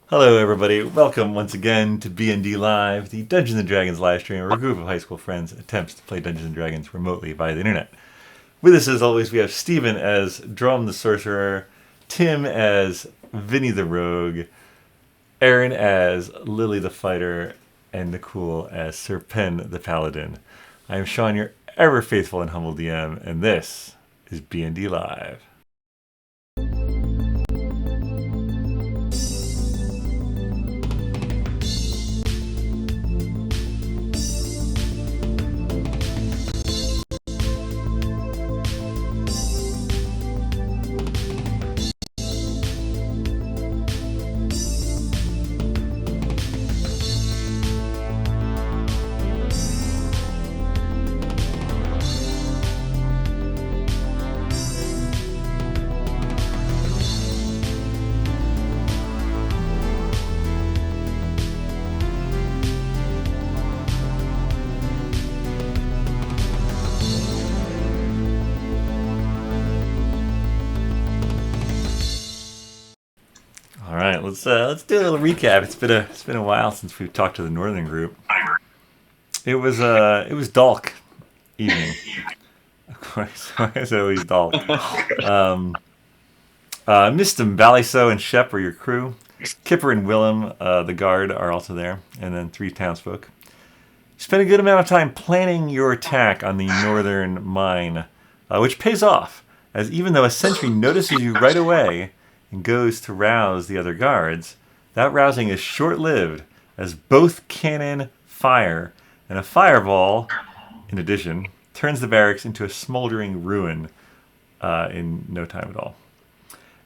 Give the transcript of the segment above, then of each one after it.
Hello, everybody. Welcome once again to BND Live, the Dungeons and Dragons live stream, where a group of high school friends attempts to play Dungeons and Dragons remotely via the internet. With us, as always, we have Steven as Dromm the sorcerer, Tim as Vinny the rogue, Erin as Lily the fighter, and Nakul as Sir Pen the paladin. I am Shawn, your ever faithful and humble DM, and this is BND Live. Let's do a little recap. It's been a while since we've talked to the northern group. It was Dalk evening, of course. It's always Dalk. Mistum, Baliso, and Shep are your crew. Kipper and Willem, the guard, are also there, and then 3 townsfolk. You spent a good amount of time planning your attack on the northern mine, which pays off, as even though a sentry notices you right away and goes to rouse the other guards, that rousing is short-lived, as both cannon fire, and a fireball, in addition, turns the barracks into a smoldering ruin in no time at all.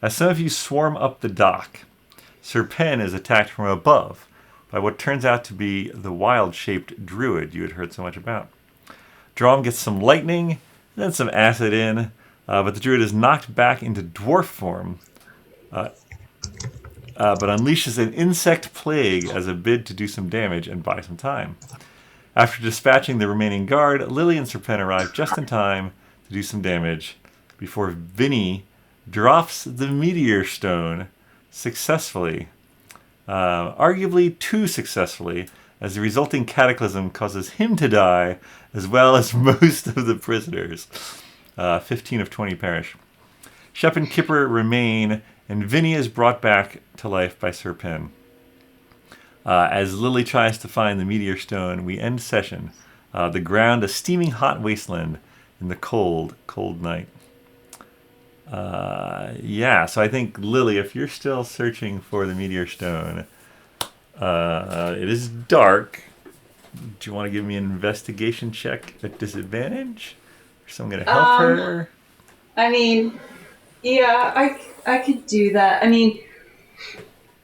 As some of you swarm up the dock, Sir Pen is attacked from above by what turns out to be the wild-shaped druid you had heard so much about. Dromm gets some lightning, then some acid in, but the druid is knocked back into dwarf form, but unleashes an insect plague as a bid to do some damage and buy some time. After dispatching the remaining guard, Lily and Sir Pen arrive just in time to do some damage before Vinny drops the meteor stone successfully, arguably too successfully, as the resulting cataclysm causes him to die, as well as most of the prisoners. 15 of 20 perish. Shep and Kipper remain, and Vinny is brought back to life by Sir Pen. As Lily tries to find the meteor stone, we end session. The ground a steaming hot wasteland in the cold, cold night. So I think, Lily, if you're still searching for the meteor stone, it is dark. Do you want to give me an investigation check at disadvantage? Or someone going to help her? I mean, yeah, I could do that. I mean,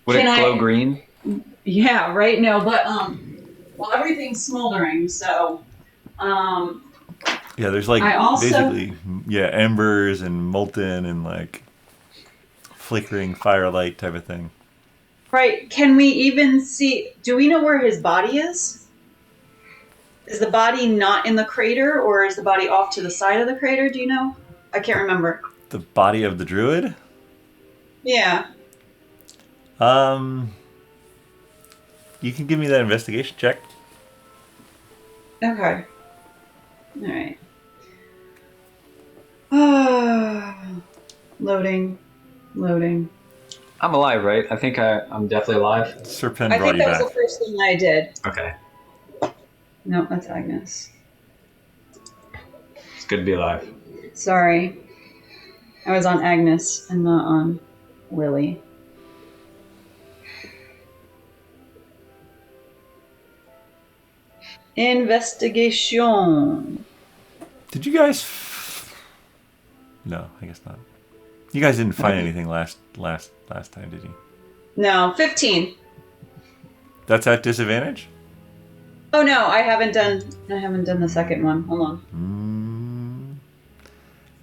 would it glow green? Yeah, right. No, but well, everything's smoldering, so yeah, there's like basically embers and molten and like flickering firelight type of thing. Right. Can we even see? Do we know where his body is? Is the body not in the crater, or is the body off to the side of the crater? Do you know? I can't remember. The body of the druid? Yeah. You can give me that investigation check. Okay. All right. Loading. I'm alive, right? I think I'm definitely alive. Sir Pen brought you back. I think that was the first thing I did. Okay. No, that's Agnes. It's good to be alive. Sorry. I was on Agnes and not on Lily. Investigation. Did you guys... No, I guess not. You guys didn't find anything last time, did you? No, 15. That's at disadvantage? Oh no, I haven't done the second one. Hold on.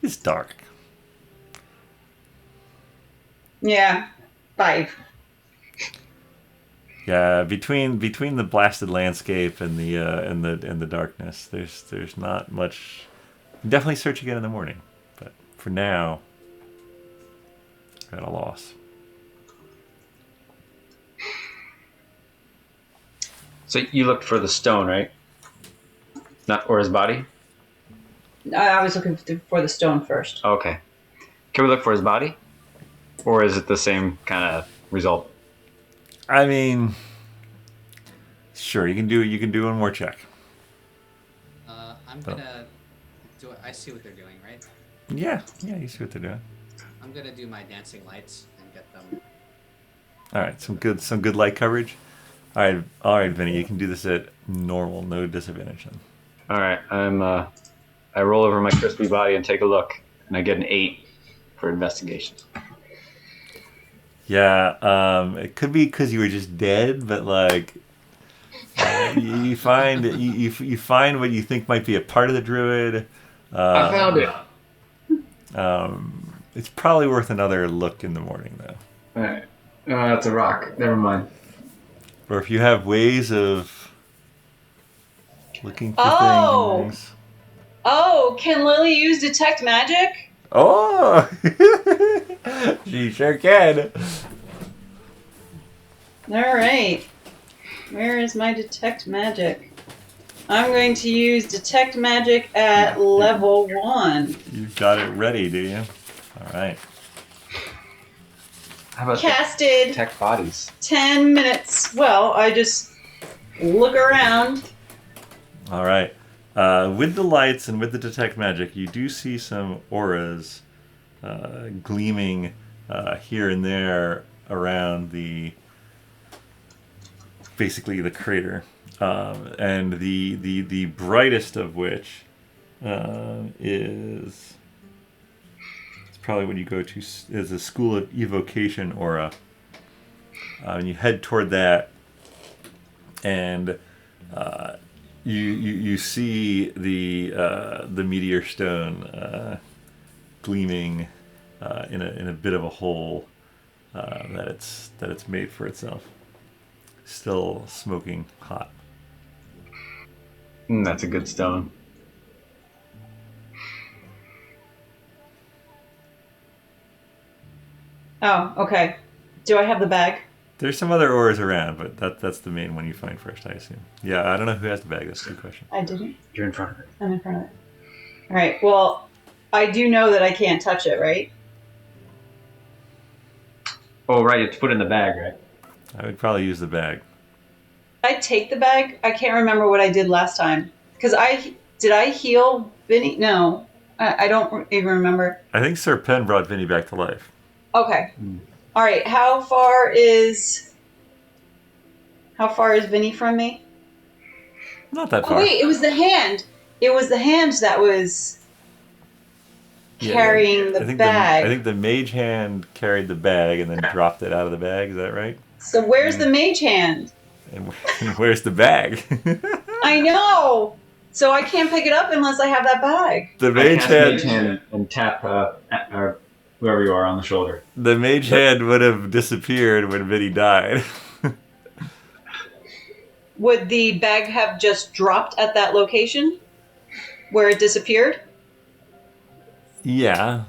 It's dark. Yeah, 5. Yeah, between the blasted landscape and the darkness, there's not much. Definitely search again in the morning, but for now, at a loss. So you looked for the stone, right? Not or his body? I was looking for the stone first. Okay. Can we look for his body? Or is it the same kind of result? I mean, sure, you can do one more check. I'm gonna do. I see what they're doing, right? Yeah, you see what they're doing. I'm gonna do my dancing lights and get them. All right, some good light coverage. All right, Vinny, you can do this at normal, no disadvantage. Then. All right. I roll over my crispy body and take a look, and I get an 8 for investigation. Yeah, it could be because you were just dead, but like you find you find what you think might be a part of the druid. I found it. It's probably worth another look in the morning, though. All right. That's a rock. Never mind. Or if you have ways of looking for things. Oh, can Lily use detect magic? Oh, she sure can. All right. Where is my detect magic? I'm going to use detect magic at level 1. You've got it ready, do you? All right. How about Casted. detect bodies? 10 minutes. Well, I just look around. All right. With the lights and with the detect magic, you do see some auras gleaming here and there around basically the crater, and the brightest of which is probably when you go to is a school of evocation aura, and you head toward that, and you see the meteor stone gleaming in a bit of a hole that it's made for itself, still smoking hot. That's a good stone. Oh, okay. Do I have the bag? There's some other ores around, but that's the main one you find first, I assume. Yeah, I don't know who has the bag. That's a good question. I didn't. You're in front of it. I'm in front of it. All right. Well, I do know that I can't touch it, right? Oh, right. You have to put it in the bag, right? I would probably use the bag. I take the bag. I can't remember what I did last time. Because did I heal Vinny? No. I don't even remember. I think Sir Penn brought Vinny back to life. Okay. All right. How far is Vinny from me? Not that far. Oh, wait, it was the hand. It was the hand that was carrying the bag. I think the mage hand carried the bag and then dropped it out of the bag. Is that right? So where's the mage hand? And where's the bag? I know. So I can't pick it up unless I have that bag. The mage hand and tap whoever you are on the shoulder. The mage hand would have disappeared when Vinny died. Would the bag have just dropped at that location where it disappeared? Yeah.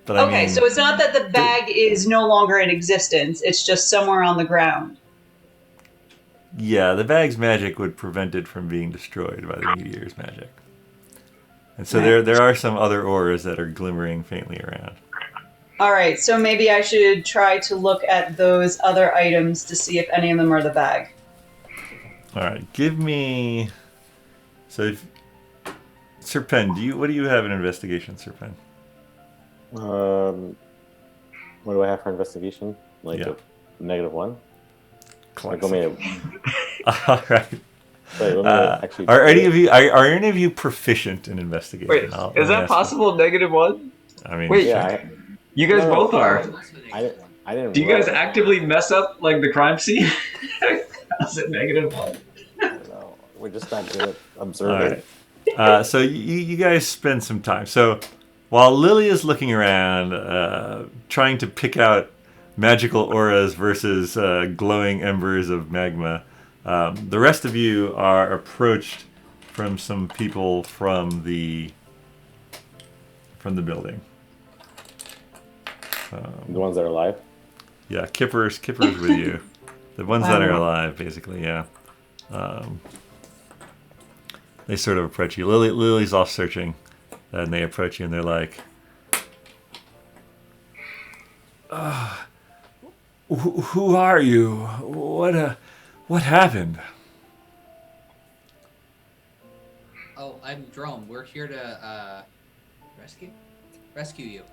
But Okay, so it's not that the bag is no longer in existence. It's just somewhere on the ground. Yeah, the bag's magic would prevent it from being destroyed by the meteor's magic. And so there are some other auras that are glimmering faintly around. All right, so maybe I should try to look at those other items to see if any of them are the bag. All right, give me... So, Sir Penn, what do you have in investigation, Sir Penn? What do I have for investigation? Like a -1? Classic. All right. Wait, let me actually. Are any of you proficient in investigation? Wait, is that possible? -1? I mean, wait, yeah, you guys both are. I didn't. Do you guys actively mess up like the crime scene? How's it -1? No, we're just not good at observing. All right. So you guys spend some time. So while Lily is looking around, trying to pick out magical auras versus glowing embers of magma, the rest of you are approached from some people from the building. The ones that are alive. Yeah, Kipper's with you. The ones that are alive, basically, yeah. They sort of approach you. Lily's off searching, and they approach you, and they're like, "Who are you? What happened?" Oh, I'm Dromm. We're here to rescue you.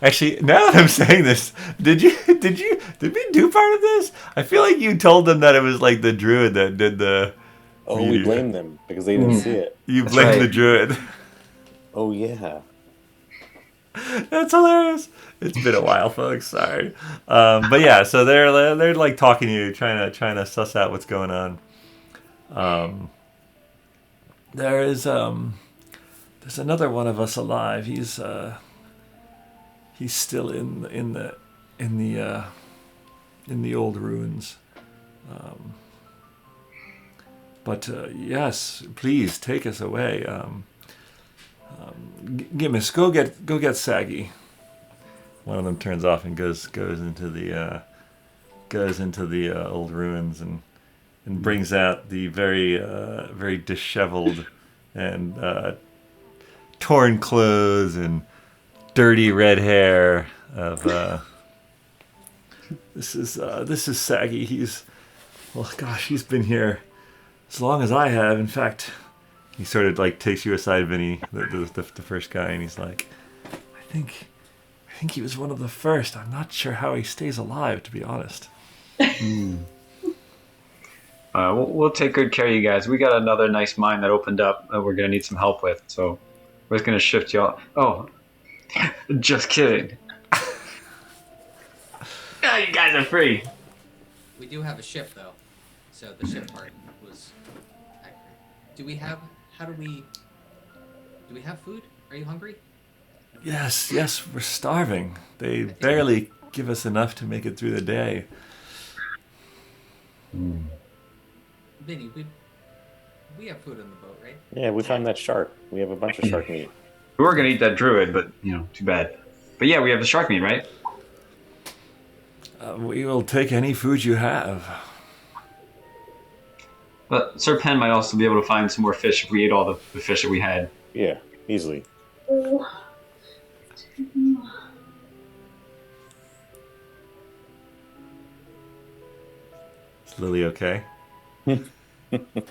Actually, now that I'm saying this, did we do part of this? I feel like you told them that it was like the druid that did the. Oh, we blamed them because they didn't see it. You blamed the druid. Oh yeah. That's hilarious. It's been a while, folks. Sorry, but yeah. So they're like talking to you, trying to suss out what's going on. There's another one of us alive. He's still in the old ruins. But yes, please take us away. Gimmis, go get Saggy. One of them turns off and goes into the old ruins and brings out the very disheveled and torn clothes and dirty red hair of this is Saggy. He's been here as long as I have. In fact, he sort of like takes you aside, Vinny, the first guy, and he's like, I think he was one of the first. I'm not sure how he stays alive, to be honest. We'll take good care of you guys. We got another nice mine that opened up that we're gonna need some help with, so we're just gonna shift y'all. Oh, just kidding. Oh, you guys are free. We do have a ship, though, so the ship part was accurate. Do we have food? Are you hungry? Yes, we're starving. They barely give us enough to make it through the day. Vinny, we have food on the boat, right? Yeah, we found that shark. We have a bunch of shark meat. We were gonna eat that druid, but too bad. But yeah, we have the shark meat, right? We will take any food you have. But Sir Penn might also be able to find some more fish if we ate all the fish that we had. Yeah, easily. Is Lily okay?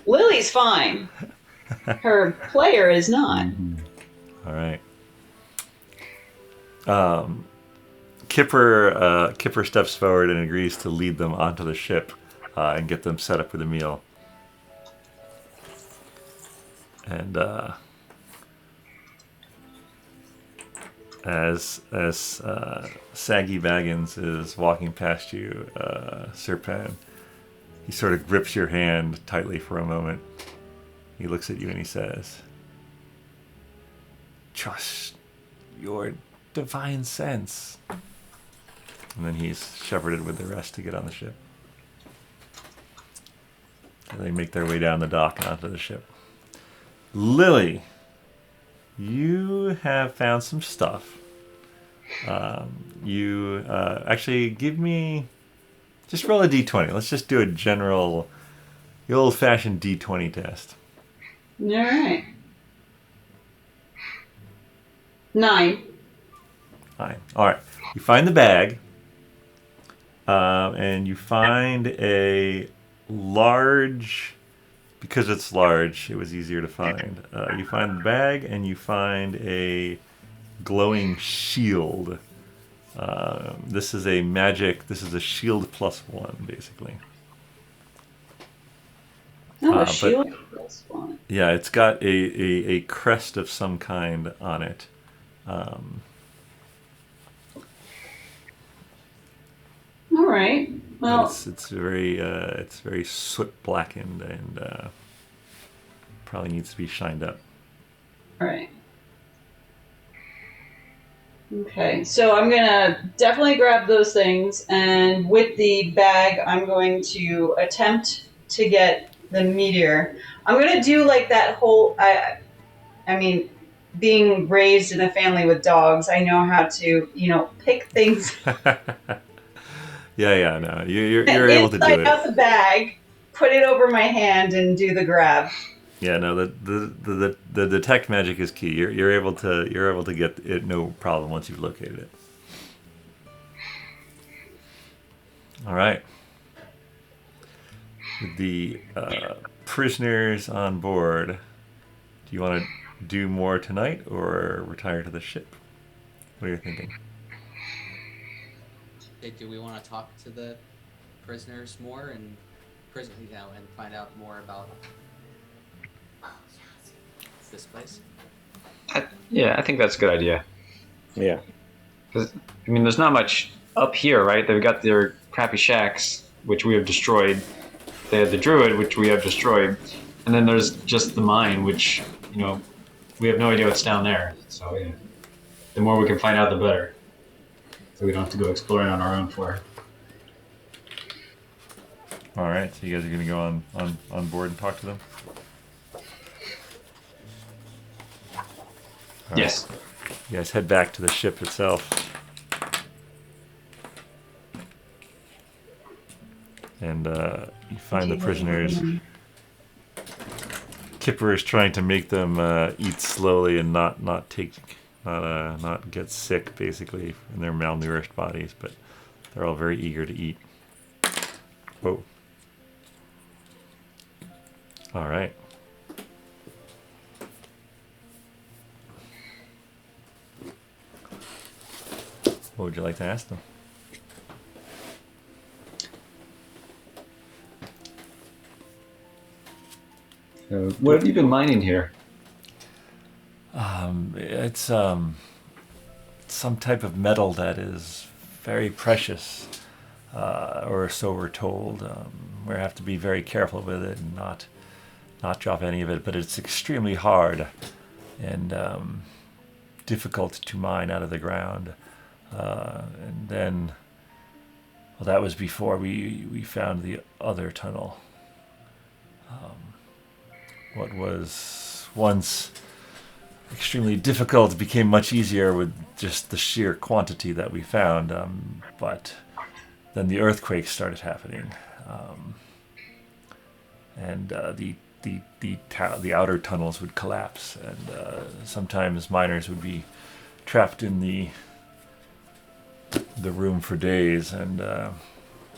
Lily's fine. Her player is not. All right. Kipper steps forward and agrees to lead them onto the ship and get them set up with a meal. And as Saggy Baggins is walking past you, Sir Penn, he sort of grips your hand tightly for a moment. He looks at you and he says, "Trust your divine sense." And then he's shepherded with the rest to get on the ship. And they make their way down the dock and onto the ship. Lily, you have found some stuff. Actually give me, just roll a d20. Let's just do a general, the old-fashioned d20 test. All right. 9. Fine. All right. You find the bag, and you find a large. Because it's large, it was easier to find. You find the bag, and you find a glowing shield. This is a shield +1, basically. Oh, a shield +1. Yeah, it's got a crest of some kind on it. All right. Well, it's very soot blackened and probably needs to be shined up. all right. Okay, so I'm gonna definitely grab those things, and with the bag, I'm going to attempt to get the meteor. I'm gonna do like that whole. I mean, being raised in a family with dogs, I know how to, pick things. Yeah. No, you're able to do Inside it. out the bag, put it over my hand, and do the grab. Yeah, no, the detect magic is key. You're able to get it no problem once you've located it. All right. With the prisoners on board, do you want to do more tonight or retire to the ship? What are you thinking? Okay, do we want to talk to the prisoners more and and find out more about this place? I think that's a good idea. Yeah. Because I mean, there's not much up here, right? They've got their crappy shacks, which we have destroyed. They had the druid, which we have destroyed, and then there's just the mine, which we have no idea what's down there. So yeah, the more we can find out, the better. So we don't have to go exploring on our own for it. All right, so you guys are going to go on board and talk to them? All Yes. right. You guys head back to the ship itself. And you find the prisoners. Kipper is trying to make them eat slowly and not get sick, basically, in their malnourished bodies, but they're all very eager to eat. Whoa. All right. What would you like to ask them? What have you been mining here? It's some type of metal that is very precious, or so we're told. We have to be very careful with it and not drop any of it. But it's extremely hard and difficult to mine out of the ground. And then, well, that was before we found the other tunnel. What was once extremely difficult became much easier with just the sheer quantity that we found. But then the earthquakes started happening, and the outer tunnels would collapse, and sometimes miners would be trapped in the room for days, and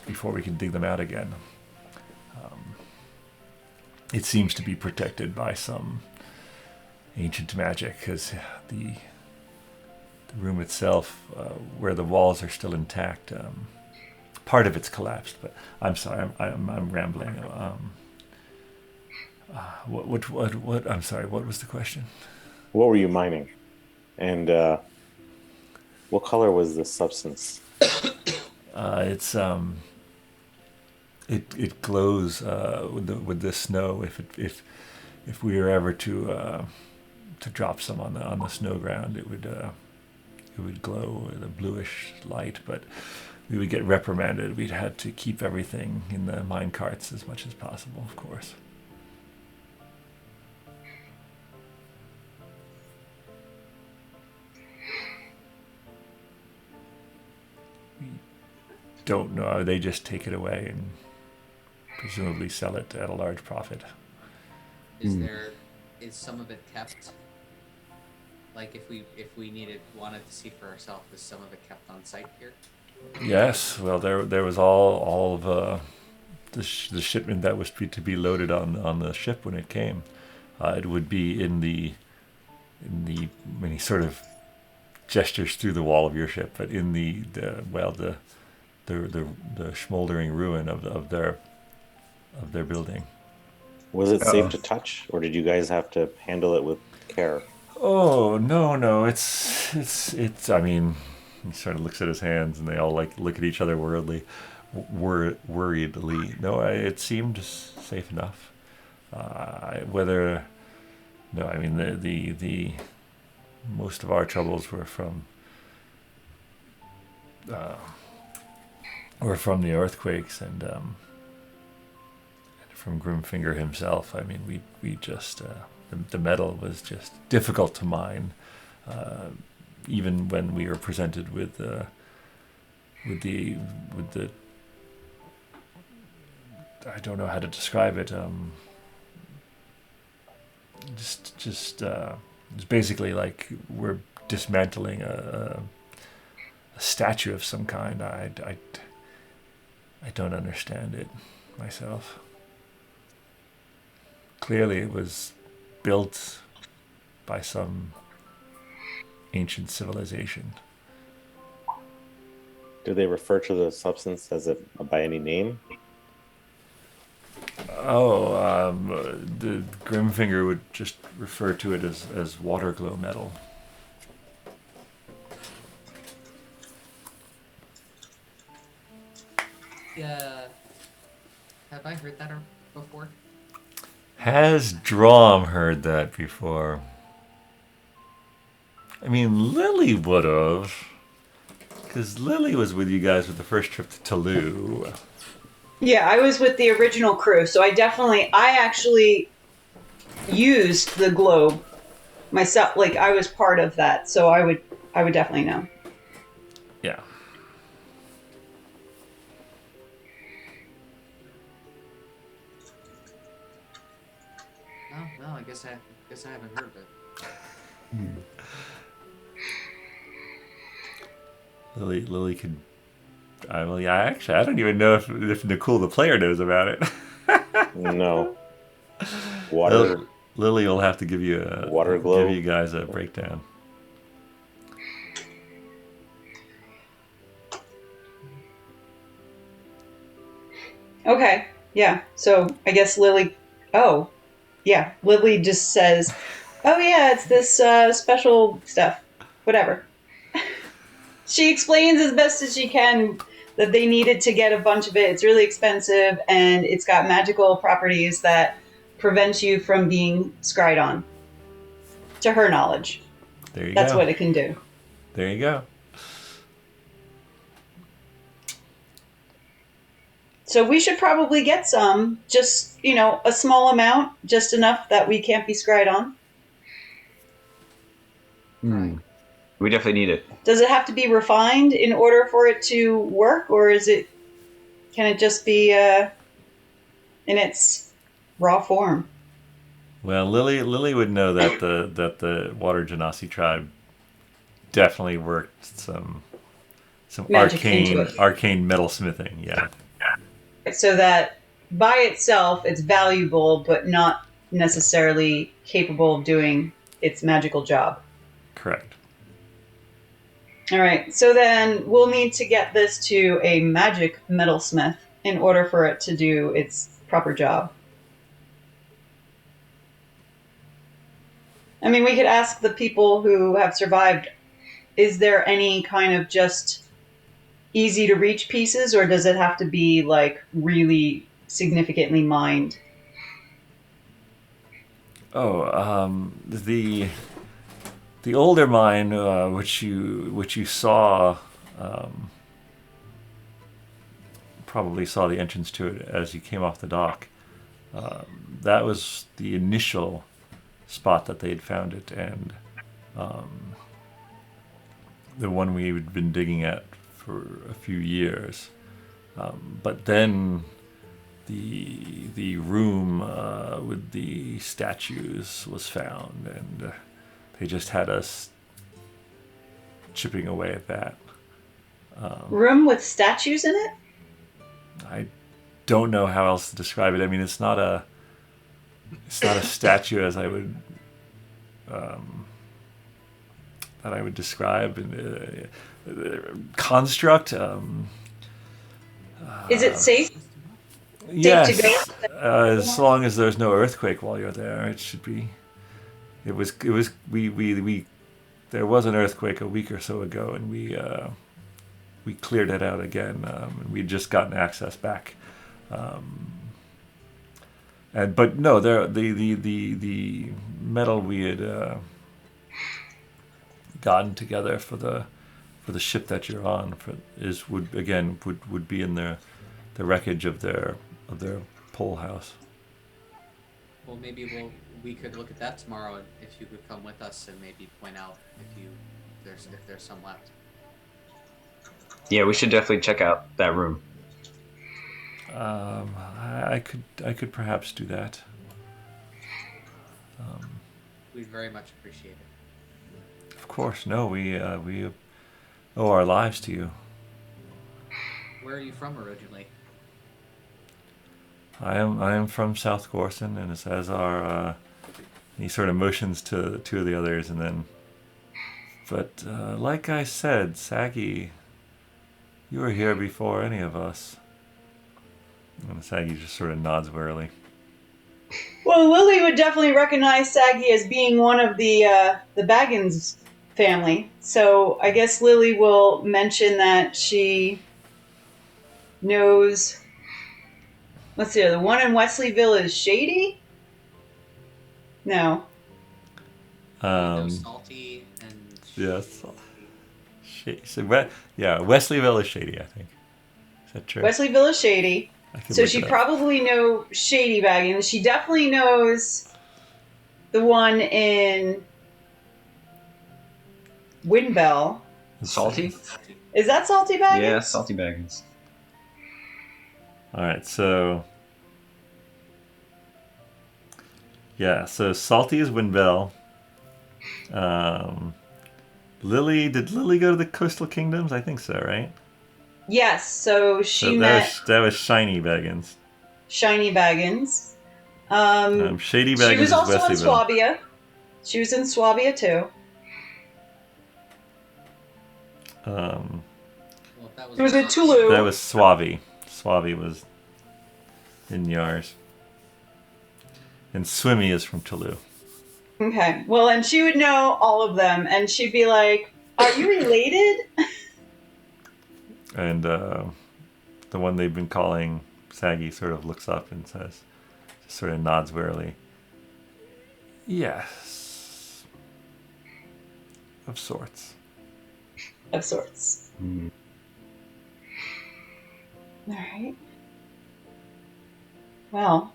before we could dig them out again. It seems to be protected by some ancient magic, because the room itself, where the walls are still intact, part of it's collapsed. But I'm sorry, I'm rambling. What? I'm sorry. What was the question? What were you mining? And what color was the substance? It's it glows with the snow. If we were ever to drop some on the snow ground, it would glow with a bluish light. But we would get reprimanded. We'd had to keep everything in the mine carts as much as possible, of course. We don't know. They just take it away and presumably sell it at a large profit. Is some of it kept? Like if we wanted to see for ourselves, is some of it kept on site here? Yes. Well, there was all of the shipment that was to be loaded on the ship when it came. It would be in the when he sort of gestures through the wall of your ship, but in the smoldering ruin of their building. Was it safe to touch, or did you guys have to handle it with care? Oh no! It's. I mean, he sort of looks at his hands, and they all look at each other worriedly. No, it seemed safe enough. I mean the most of our troubles were from the earthquakes and from Grimfinger himself. I mean, we just the metal was just difficult to mine, even when we were presented with the I don't know how to describe it. It's basically like we're dismantling a statue of some kind. I don't understand it myself. Clearly, it was built by some ancient civilization. Do they refer to the substance as by any name? Oh, the Grimfinger would just refer to it as water glow metal. Yeah. Have I heard that before? Has Dromm heard that before? I mean, Lily would have. Because Lily was with you guys with the first trip to Toulouse. Yeah, I was with the original crew, so I actually used the globe myself. Like, I was part of that, so I would definitely know. Yeah. No, I guess I haven't heard of it. Lily could. I don't even know if Nakul the player knows about it. No. Water. Lily will have to give you give you guys a breakdown. Okay, yeah. So I guess Lily. Oh, yeah. Lily just says, "Oh yeah, it's this special stuff. Whatever." She explains as best as she can that they needed to get a bunch of it. It's really expensive, and it's got magical properties that prevent you from being scryed on. To her knowledge. There you go. That's what it can do. There you go. So we should probably get some, just, a small amount, just enough that we can't be scryed on. We definitely need it. Does it have to be refined in order for it to work, or can it just be in its raw form? Well, Lily would know that the Water Genasi tribe definitely worked some Magic into it. arcane metalsmithing. Yeah. So that by itself it's valuable, but not necessarily capable of doing its magical job. Correct. All right, so then we'll need to get this to a magic metalsmith in order for it to do its proper job. I mean, we could ask the people who have survived, is there any kind of just easy to reach pieces, or does it have to be like really significantly mined? Oh, the older mine, which you saw, probably saw the entrance to it as you came off the dock. That was the initial spot that they had found it, and the one we had been digging at for a few years. But then the room with the statues was found, and they just had us chipping away at that. Room with statues in it? I don't know how else to describe it. I mean, it's not a statue as I would that I would describe in construct. Is it safe? Yes, to go? as long as there's no earthquake while you're there, it should be. It was we there was an earthquake a week or so ago, and we cleared it out again, and we'd just gotten access back. But no, the metal we had gotten together for the ship that you're on would be in the wreckage of their pole house. Well, maybe we could look at that tomorrow if you could come with us and maybe point out if there's some left. Yeah, we should definitely check out that room. I could perhaps do that. We'd very much appreciate it. Of course, no, we owe our lives to you. Where are you from originally? I am from South Gorson, and it says our. He sort of motions to two of the others, and then. But like I said, Saggy, you were here before any of us. And Saggy just sort of nods wearily. Well, Lily would definitely recognize Saggy as being one of the Baggins family. So I guess Lily will mention that she knows. Let's see, the one in Wesleyville is Shady? No. Salty and Yes. So, yeah, Wesleyville is shady, I think. Is that true? Wesleyville is Shady. I can So look she it up. probably knows Shady Baggins. She definitely knows the one in Windbell. Salty? Is that Salty Baggins? Yeah, salty baggins. All right, so yeah, so Salty is Windbell. Lily, did Lily go to the Coastal Kingdoms? I think so, right? Yes, so she met that was Shiny Baggins. Shiny Baggins. Shady Baggins She was is also in Wesleyville. Swabia. She was in Swabia too. well, if that was It was in Tulu. That was Swabi. Swabi was in Yars. And Swimmy is from Toulouse. Okay. Well, and she would know all of them, and she'd be like, "Are you related?" And the one they've been calling Saggy sort of looks up and says, just sort of nods wearily. Yes. Of sorts. Of sorts. Mm. All right. Well,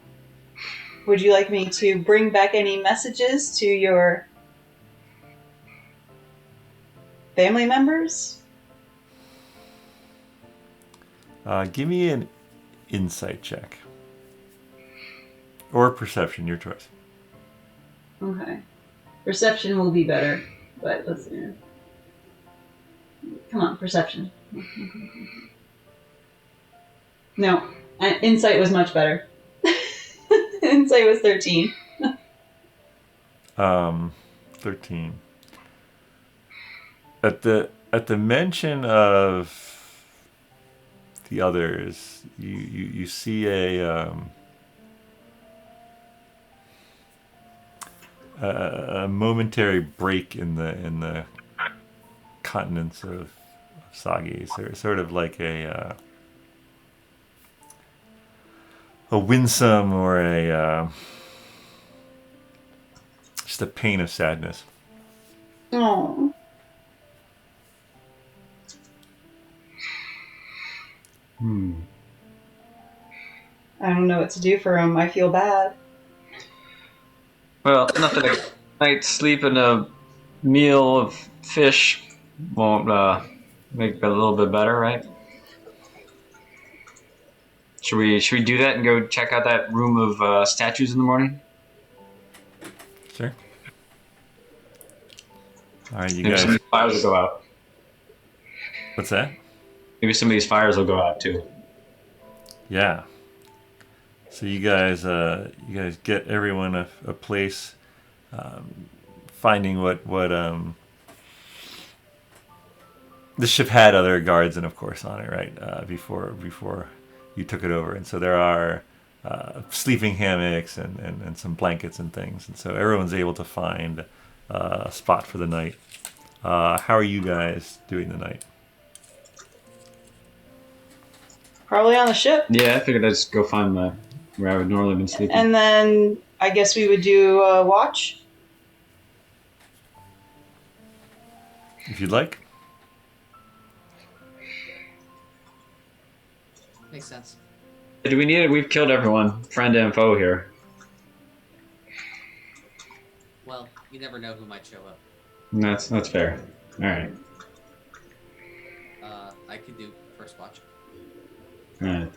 would you like me to bring back any messages to your family members? Give me an insight check. Or perception, your choice. Okay. Perception will be better, but let's see. Come on, perception. No, insight was much better. Insight was 13. 13. At the mention of the others, you see a momentary break in the continents of Sagi, sort of like a winsome or just a pain of sadness. Oh. I don't know what to do for him. I feel bad. Well, nothing like a night's sleep and a meal of fish won't make it a little bit better, right? Should we do that and go check out that room of statues in the morning? Sure. All right, you Maybe some of guys. these fires will go out. What's that? Maybe some of these fires will go out too. Yeah. So you guys get everyone a place, finding what the ship had other guards and of course on it, right? Before you took it over, and so there are sleeping hammocks and some blankets and things, and so everyone's able to find a spot for the night. How are you guys doing the night? Probably on the ship. Yeah, I figured I'd just go find where I would normally been sleeping. And then I guess we would do a watch. If you'd like. Makes sense. Do we need it? We've killed everyone, friend and foe here. Well, you never know who might show up. That's fair. All right. I could do first watch. All right.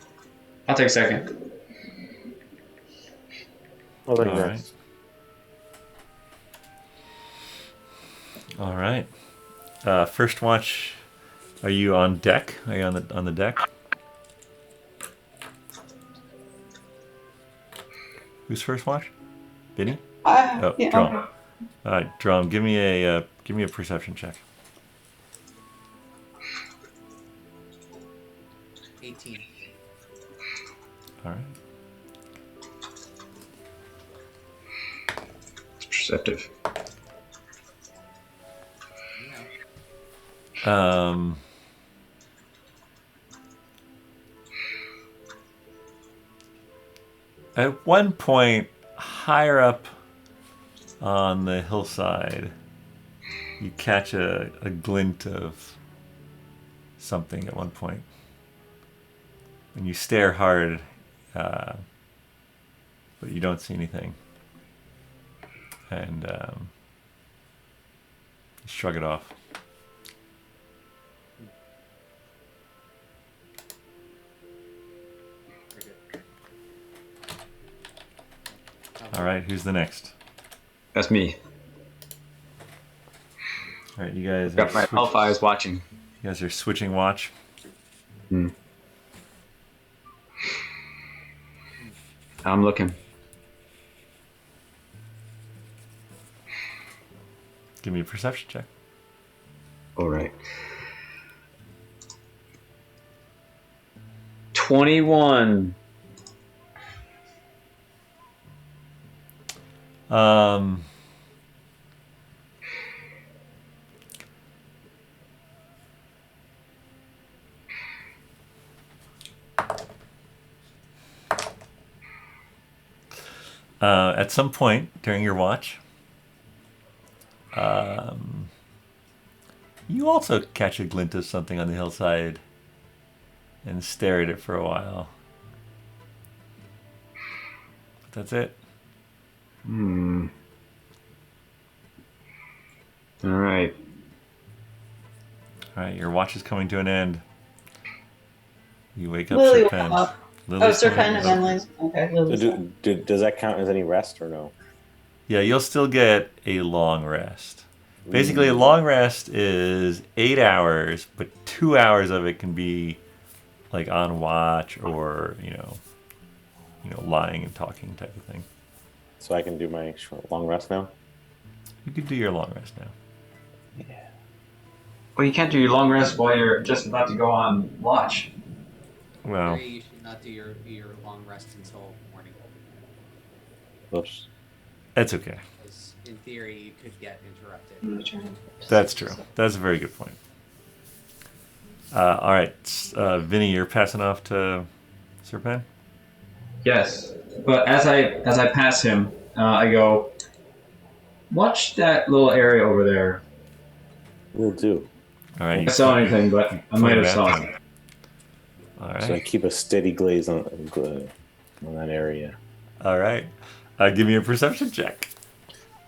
I'll take second. I'll take All right. next. All right. First watch. Are you on deck? Are you on the deck? Who's first watch? Vinny? Oh, Yeah. Dromm. All right, Dromm. Give me a perception check. 18. All right. It's perceptive. You know. At one point, higher up on the hillside, you catch a glint of something at one point. And you stare hard, but you don't see anything. And you shrug it off. Very good. All right, who's the next? That's me. All right, you guys. Got my elf eyes watching. You guys are switching watch. Hmm. I'm looking. Give me a perception check. All right. 21. At some point during your watch, you also catch a glint of something on the hillside and stare at it for a while. But that's it. Hmm. All right. All right, your watch is coming to an end. You wake up, Lily will Serpent. come up. Lily's Serpent coming and up. then Liz. Okay, Lily's Does that count as any rest or no? Yeah, you'll still get a long rest. Basically, a long rest is 8 hours, but 2 hours of it can be like on watch or lying and talking type of thing. So I can do my short, long rest now? You could do your long rest now. Well, you can't do your long rest while you're just about to go on watch. Well, In theory, you should not do your long rest until morning. Oops. that's okay. Because in theory, you could get interrupted. That's true. That's a very good point. All right, Vinny, you're passing off to Serpent. Yes, but as I pass him, I go, watch that little area over there. Will do. All right. I saw anything, but I might have saw it. All So I right. keep a steady glaze on that area. All right. Give me a perception check.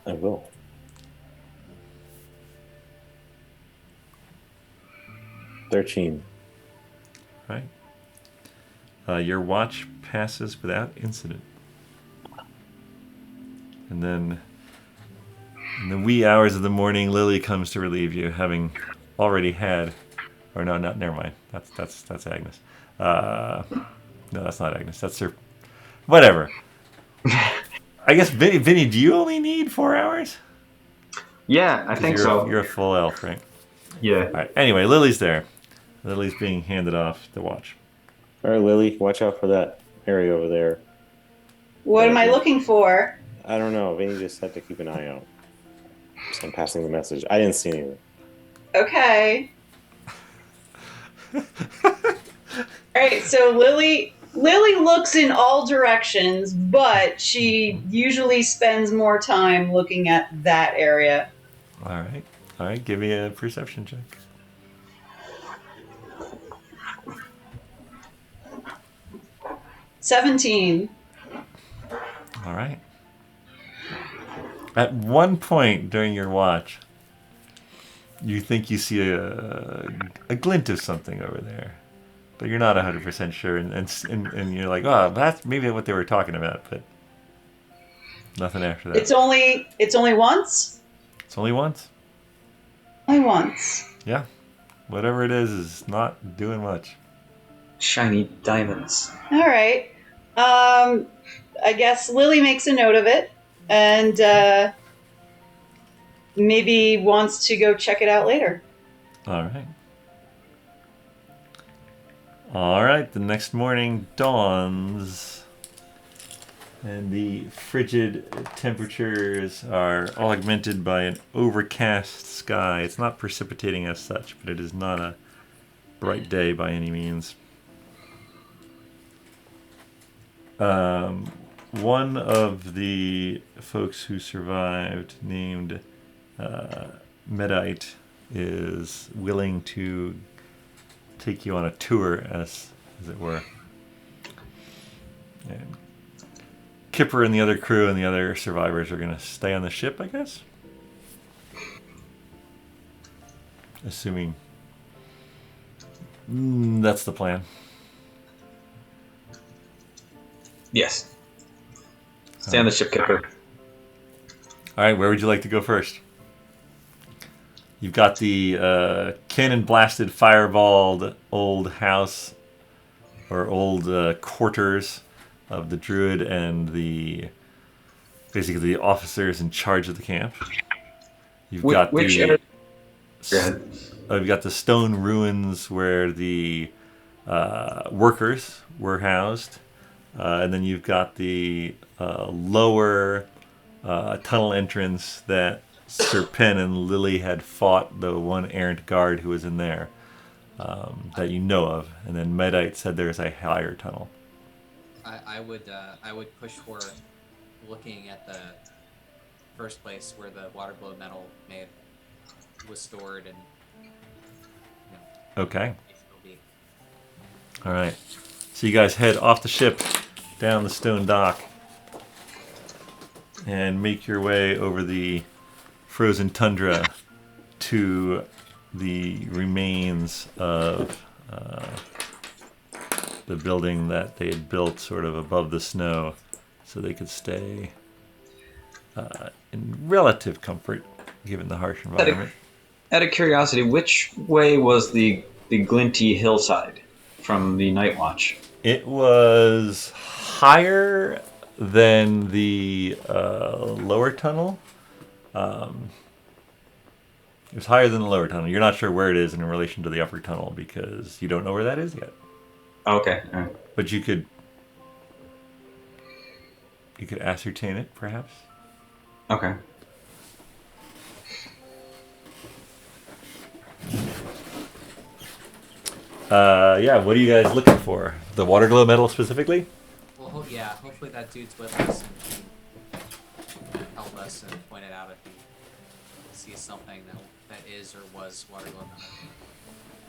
I will. $13. All right. Your watch passes without incident. And then in the wee hours of the morning, Lily comes to relieve you, having already had, or no, not. Never mind. That's Agnes. No, that's not Agnes. That's her. Whatever. I guess Vinny, do you only need 4 hours? Yeah, I 'Cause think you're, so. You're a full elf, right? Yeah. All right. Anyway, Lily's there. Lily's being handed off the watch. All right, Lily, watch out for that area over there. What am I looking for? I don't know. Vinny just had to keep an eye out. So I'm passing the message. I didn't see anything. Okay. Alright, so Lily looks in all directions, but she usually spends more time looking at that area. All right. All right. Give me a perception check. $17. All right. At one point during your watch, you think you see a glint of something over there. but you're not 100% sure, and you're like, oh, that's maybe what they were talking about, but nothing after that. It's only once. It's only once. Only once. Yeah, whatever it is not doing much. Shiny diamonds. All right. I guess Lily makes a note of it, and maybe wants to go check it out later. All right. All right, the next morning dawns, and the frigid temperatures are augmented by an overcast sky. It's not precipitating as such, but it is not a bright day by any means. One of the folks who survived, named Medite, is willing to take you on a tour, as it were. And Kipper and the other crew and the other survivors are going to stay on the ship, I guess? Assuming that's the plan. Yes. Stay on the ship, Kipper. All right, where would you like to go first? You've got the cannon-blasted, fireballed old house, or old quarters of the druid and basically the officers in charge of the camp. You've got you've got the stone ruins where the workers were housed, and then you've got the lower tunnel entrance that Sir Penn and Lily had fought the one errant guard who was in there, that you know of, and then Medite said there's a higher tunnel. I would push for looking at the first place where the water glow metal was stored, and okay. All right. So you guys head off the ship, down the stone dock, and make your way over the frozen tundra to the remains of the building that they had built sort of above the snow so they could stay in relative comfort given the harsh environment. Out of curiosity, which way was the glinty hillside from the Night Watch? It was higher than the lower tunnel. It was higher than the lower tunnel. You're not sure where it is in relation to the upper tunnel because you don't know where that is yet. Okay. All right. But you could ascertain it, perhaps. Okay. Yeah, what are you guys looking for? The water glow metal specifically? Well, yeah, hopefully that dude's with us and can help us and point it out if he sees something that is or was water glow metal.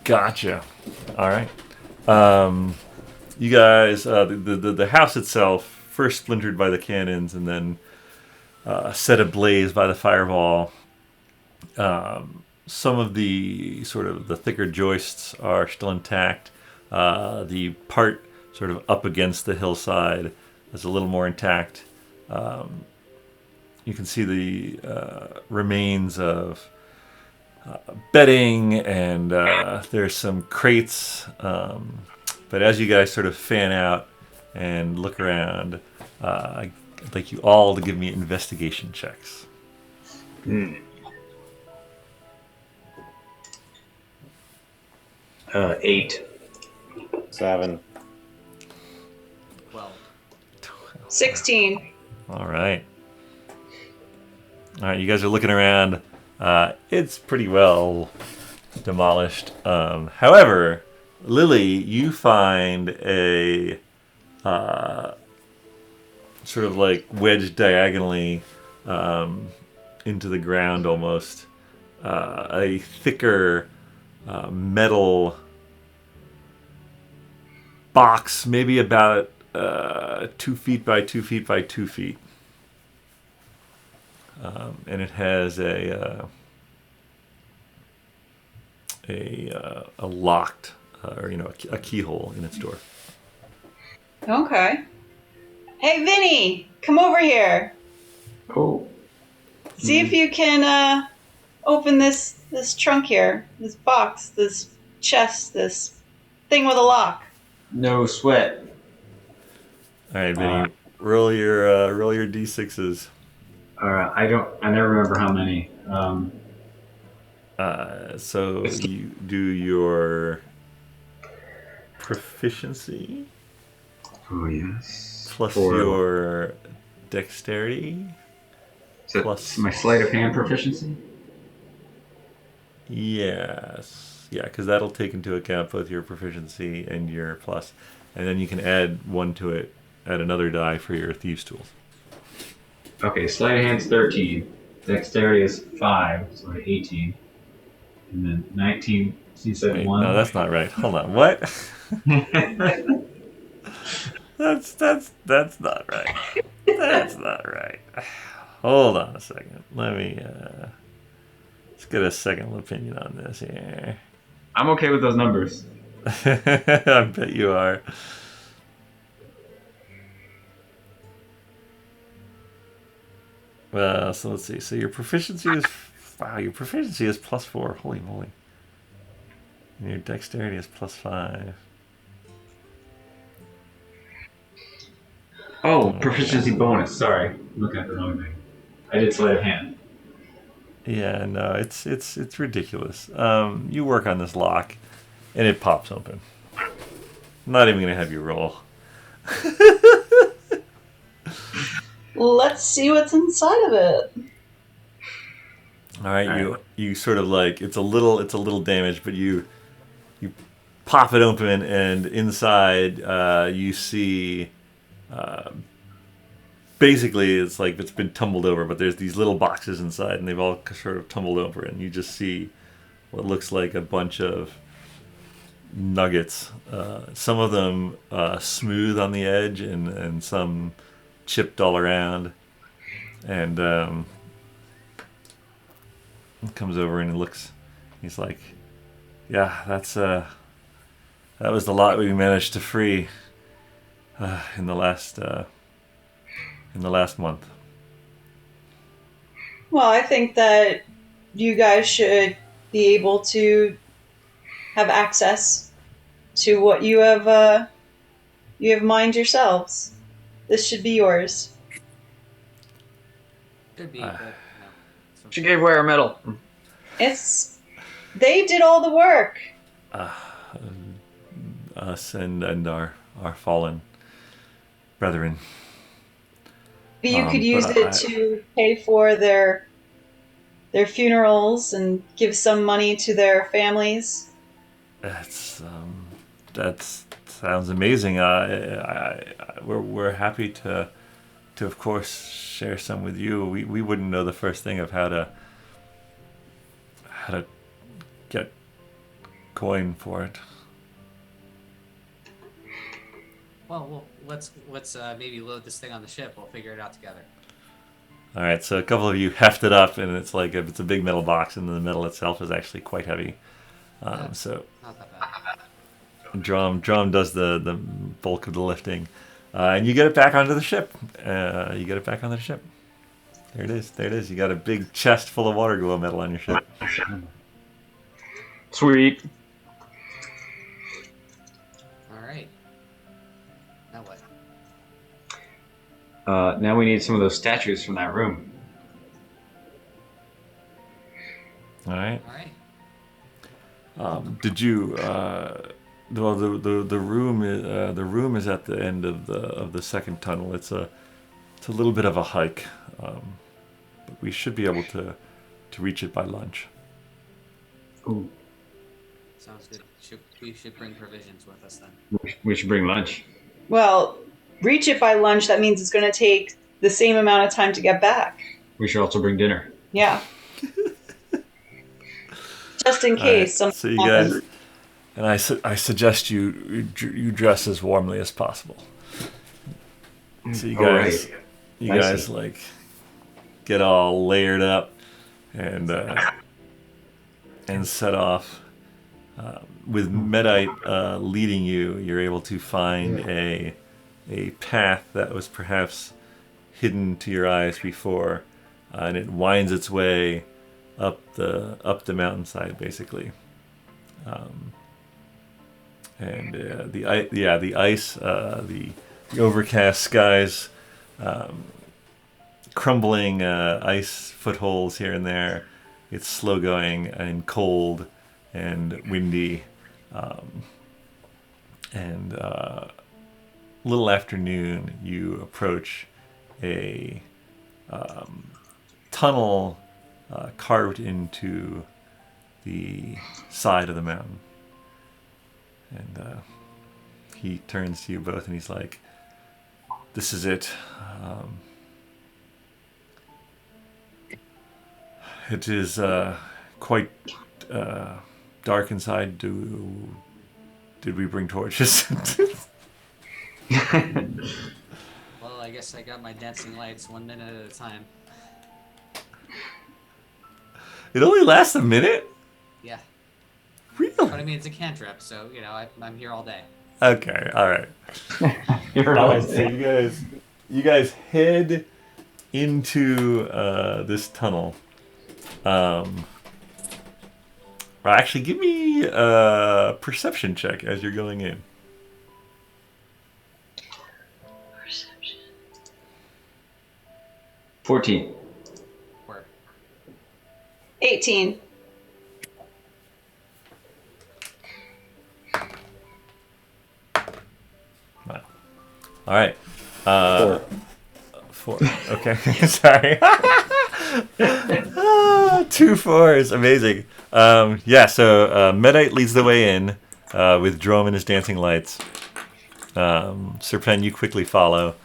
Gotcha. All right. You guys, the house itself, first splintered by the cannons and then set ablaze by the fireball. Some of the sort of the thicker joists are still intact. The part sort of up against the hillside is a little more intact. You can see the remains of bedding, and there's some crates. But as you guys sort of fan out and look around, I'd like you all to give me investigation checks. 8. 7. 12. 16. All right. All right, you guys are looking around. It's pretty well demolished. However, Lily, you find a sort of like wedged diagonally into the ground almost, a thicker metal box, maybe about 2 feet by 2 feet by 2 feet. And it has a locked or a keyhole in its door. Okay. Hey, Vinny, come over here. Oh. See if you can open this trunk here, this box, this chest, this thing with a lock. No sweat. All right, Vinny, roll your d6s. Alright, I never remember how many. So you do your proficiency Oh, yes. plus your dexterity So plus my sleight of hand proficiency? yes, yeah, because that'll take into account both your proficiency and your plus, and then you can add one to it, add another die for your thieves' tools. Okay, sleight of hand's 13. Dexterity is 5, so 18. And then 19, you said Wait, 1? no, that's not right. Hold on, what? That's not right. That's not right. Hold on a second. Let me let's get a second opinion on this here. I'm okay with those numbers. I bet you are. Well, so let's see. So your proficiency is +4. Holy moly. And your dexterity is +5. Oh, proficiency bonus. Sorry. Looking at the wrong thing. I did sleight of hand. Yeah, no, it's ridiculous. You work on this lock, and it pops open. I'm not even gonna have you roll. Let's see what's inside of it. All right, you sort of like it's a little damaged, but you pop it open, and inside you see. Basically, it's like it's been tumbled over, but there's these little boxes inside, and they've all sort of tumbled over, and you just see what looks like a bunch of nuggets. Some of them smooth on the edge, and some chipped all around. And he comes over and he looks. He's like, "Yeah, that was the lot we managed to free in the last." In the last month. Well, I think that you guys should be able to have access to what you have mined yourselves. This should be yours. Could be, but no. She gave away our medal. They did all the work. Us and our fallen brethren. But you could use it to pay for their funerals and give some money to their families. That sounds amazing. We're happy to of course share some with you. We wouldn't know the first thing of how to get coin for it. Well, let's maybe load this thing on the ship. We'll figure it out together. All right, so a couple of you heft it up, and it's like it's a big metal box, and the metal itself is actually quite heavy. So Not that bad. Dromm does the bulk of the lifting, and you get it back onto the ship. There it is. You got a big chest full of water glow metal on your ship. Sweet. All right. Now what? Now we need some of those statues from that room. All right. All right. Did you? Well, the room is at the end of the second tunnel. It's a little bit of a hike, but we should be able to reach it by lunch. Ooh. Sounds good. We should bring provisions with us then. We should bring lunch. Well, reach it by lunch. That means it's going to take the same amount of time to get back. We should also bring dinner. Yeah. Just in case something So you happens. guys, and I suggest you dress as warmly as possible. So you guys, Right. you I guys see. like get all layered up and set off. with Medite leading you, you're able to find a path that was perhaps hidden to your eyes before, and it winds its way up the mountainside, basically. And the ice, the overcast skies, crumbling ice footholds here and there. It's slow going and cold and windy, and little afternoon, you approach a tunnel carved into the side of the mountain. And he turns to you both and he's like, "This is it. It is quite dark inside. Did we bring torches?" Well, I guess I got my dancing lights 1 minute at a time. It only lasts a minute? Yeah. Really? But I mean, it's a cantrip, so, I'm here all day. Okay, alright. You're Alright, right. so you guys head into this tunnel. Actually, give me a perception check as you're going in. Perception. 14. Work. 18. Wow. All right. 4. Okay. Sorry. 2 4s. Amazing. So Medite leads the way in with Dromm and his dancing lights. Serpent, you quickly follow.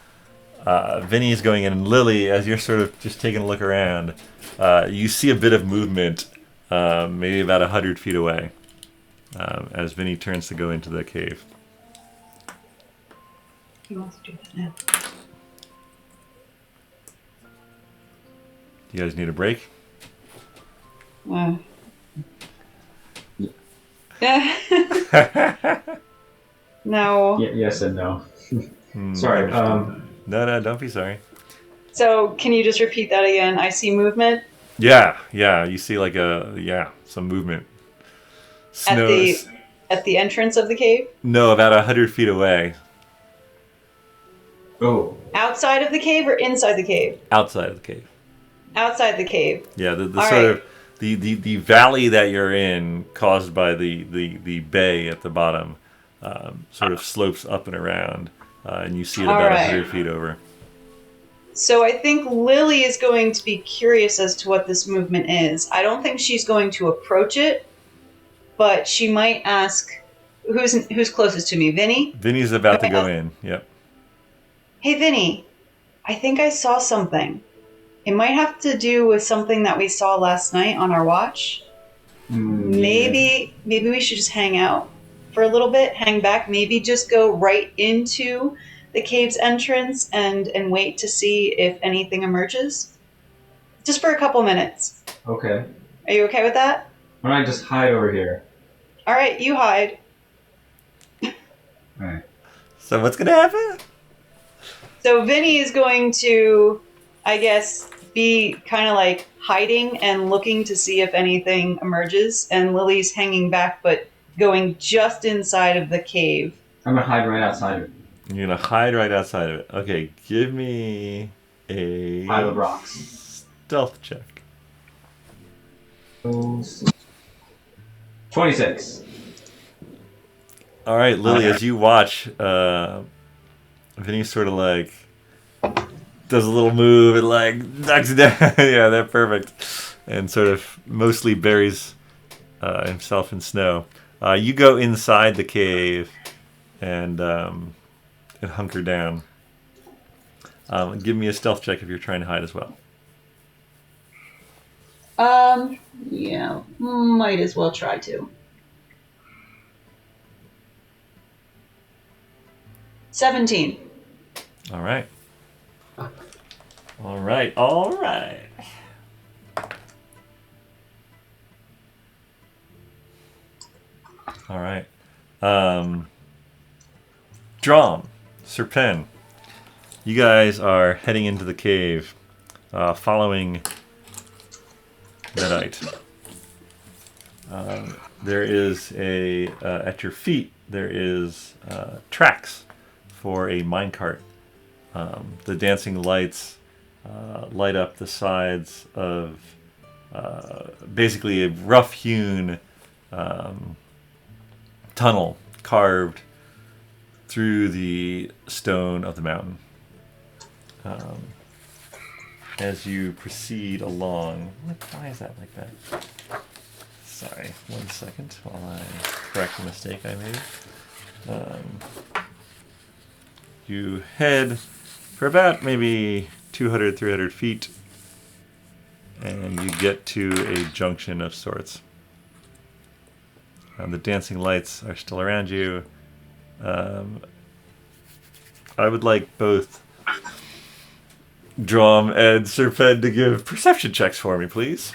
Vinny is going in, and Lily, as you're sort of just taking a look around, you see a bit of movement, maybe about 100 feet away, as Vinny turns to go into the cave. He wants to do that now. Do you guys need a break? No. Yes and no. Sorry. No, don't be sorry. So, can you just repeat that again? I see movement Yeah, you see some movement. Snows. at the entrance of the cave? No, about 100 feet away, Oh. Outside of the cave or inside the cave? outside of the cave. Outside the cave. Yeah, the All sort right. of the valley that you're in, caused by the bay at the bottom, sort of slopes up and around, and you see it All about right. 100 feet over. So I think Lily is going to be curious as to what this movement is. I don't think she's going to approach it, but she might ask, who's closest to me? Vinny? Vinny's about to go in. Yep. Hey, Vinny, I think I saw something. It might have to do with something that we saw last night on our watch. Maybe we should just hang out for a little bit, hang back, maybe just go right into the cave's entrance and wait to see if anything emerges. Just for a couple minutes. Okay. Are you okay with that? Why don't I just hide over here? All right, you hide. Alright. So what's gonna happen? So Vinny is going to, I guess, be kind of like hiding and looking to see if anything emerges, and Lily's hanging back but going just inside of the cave. I'm gonna hide right outside of it. You're gonna hide right outside of it. Okay, give me a Pile of rocks. stealth check. 26. All right, Lily, as you watch, Vinny sort of like does a little move and like knocks it down. Yeah, that's perfect. And sort of mostly buries himself in snow. You go inside the cave and hunker down. Give me a stealth check if you're trying to hide as well. Yeah, might as well try to. 17. All right. All right. All right. All right. Dromm, Serpen, you guys are heading into the cave, following Medite. There is at your feet, there is tracks for a minecart. The dancing lights light up the sides of basically a rough-hewn tunnel carved through the stone of the mountain. As you proceed along, why is that like that? Sorry, 1 second while I correct the mistake I made. You head for about maybe 200, 300 feet, and you get to a junction of sorts. The dancing lights are still around you. I would like both Dromm and Serpen to give perception checks for me, please.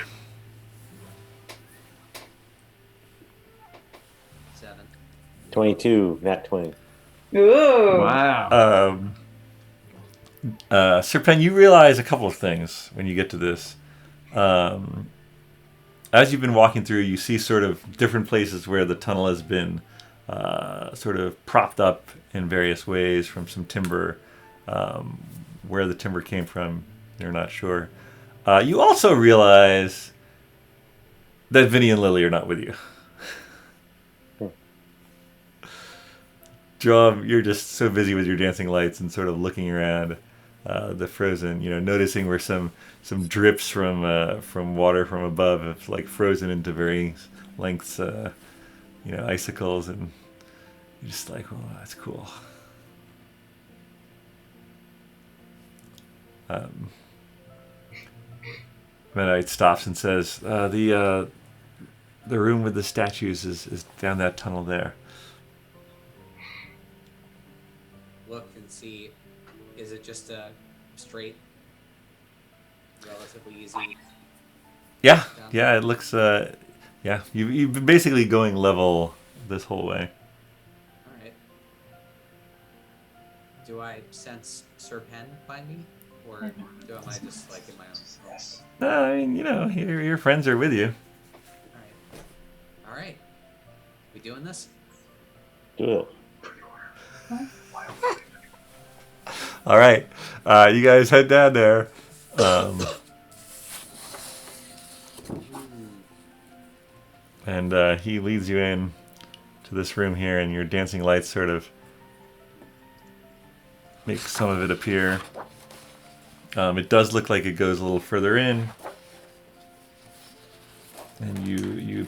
7. 22, nat 20. Ooh. Wow. Serpen, you realize a couple of things when you get to this. As you've been walking through, you see sort of different places where the tunnel has been sort of propped up in various ways from some timber. Where the timber came from, you're not sure. You also realize that Vinny and Lily are not with you. Dromm, you're just so busy with your dancing lights and sort of looking around the frozen, noticing where some drips from water from above have like frozen into varying lengths, icicles, and you're just like, oh, that's cool. Medite stops and says, the room with the statues is down that tunnel there. Look and see, is it just a straight, relatively easy? Yeah, it looks, you've been basically going level this whole way. Alright. Do I sense Serpen by me? Or am I just like in my own world? No, I mean, your friends are with you. Alright. We doing this? Do it. All right, you guys head down there. And he leads you in to this room here, and your dancing lights sort of make some of it appear. It does look like it goes a little further in, and you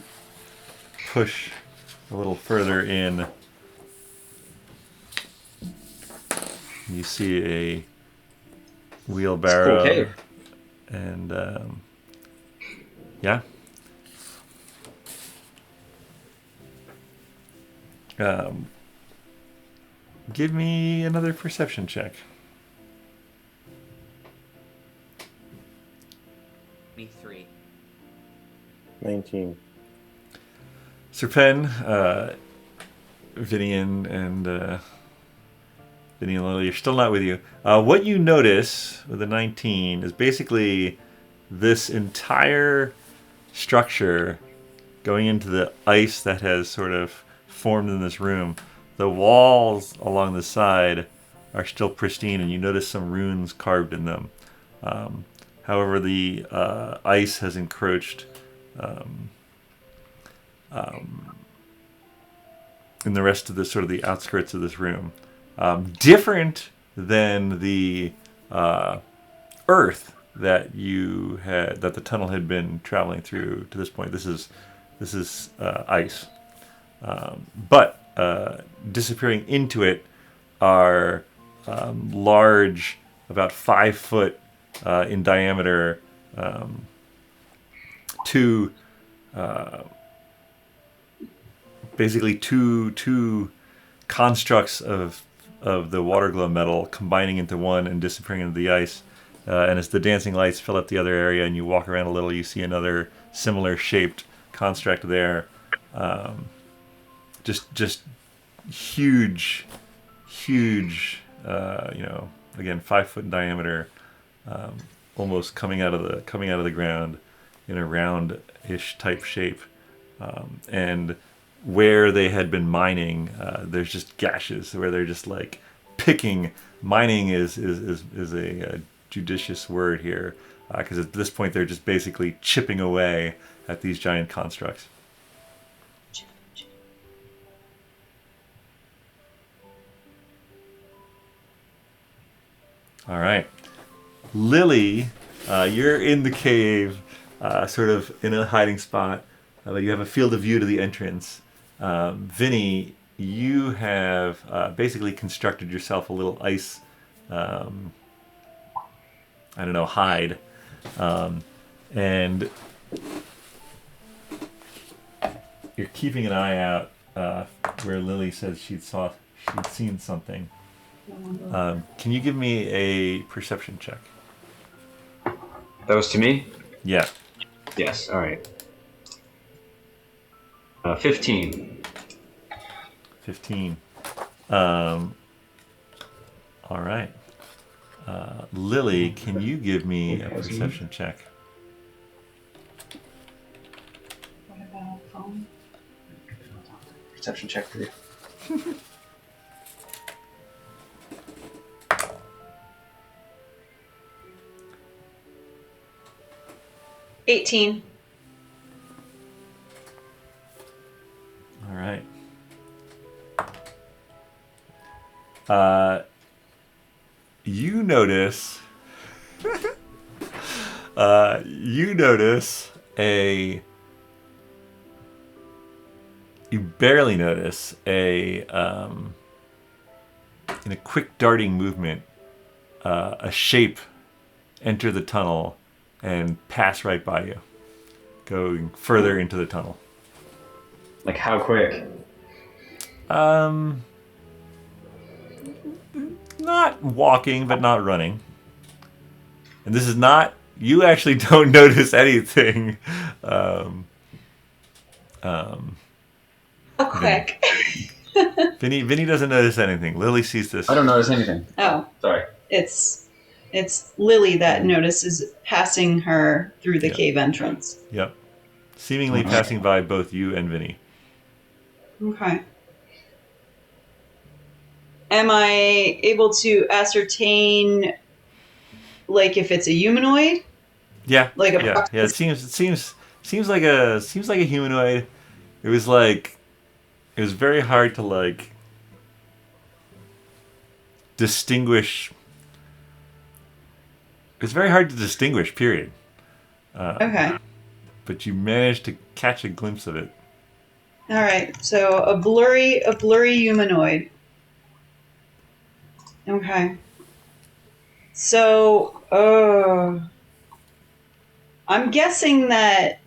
push a little further in. You see a wheelbarrow, It's a cool cave. And yeah. Give me another perception check. Me 3. 19. Serpen, Vinny and Lily are still not with you. What you notice with the 19 is basically this entire structure going into the ice that has sort of formed in this room. The walls along the side are still pristine, and you notice some runes carved in them. However, the ice has encroached in the rest of the sort of the outskirts of this room. Different than the earth that that the tunnel had been traveling through to this point. This is ice, but disappearing into it are large, about 5 foot in diameter, basically two constructs of the water glow metal combining into one and disappearing into the ice. And as the dancing lights fill up the other area and you walk around a little, you see another similar shaped construct there. just huge, again 5 foot in diameter, almost coming out of the ground in a round-ish type shape, and where they had been mining, there's just gashes where they're just like picking. Mining is a judicious word here, because at this point they're just basically chipping away at these giant constructs. All right, Lily, you're in the cave, sort of in a hiding spot. You have a field of view to the entrance. Vinny, you have basically constructed yourself a little ice, hide, and you're keeping an eye out where Lily says she'd seen something. Can you give me a perception check? That was to me? Yeah. Yes, alright. 15. 15. All right. Lily, can you give me a perception check? What about phone? Perception check for you. 18. All right. You notice you barely notice in a quick darting movement, a shape enter the tunnel and pass right by you, going further into the tunnel. Like how quick? Not walking, but not running. And this is not... You actually don't notice anything. How quick? Vinny doesn't notice anything. Lily sees this. I don't notice anything. Oh, Sorry. it's Lily that notices passing her through the Yep. cave entrance. Yep. Seemingly passing by both you and Vinny. Okay. Am I able to ascertain, like, if it's a humanoid? Yeah. Like a yeah. It seems like a humanoid. It was very hard to distinguish. It's very hard to distinguish, period. Okay. But you managed to catch a glimpse of it. All right. So a blurry humanoid. Okay. So, I'm guessing that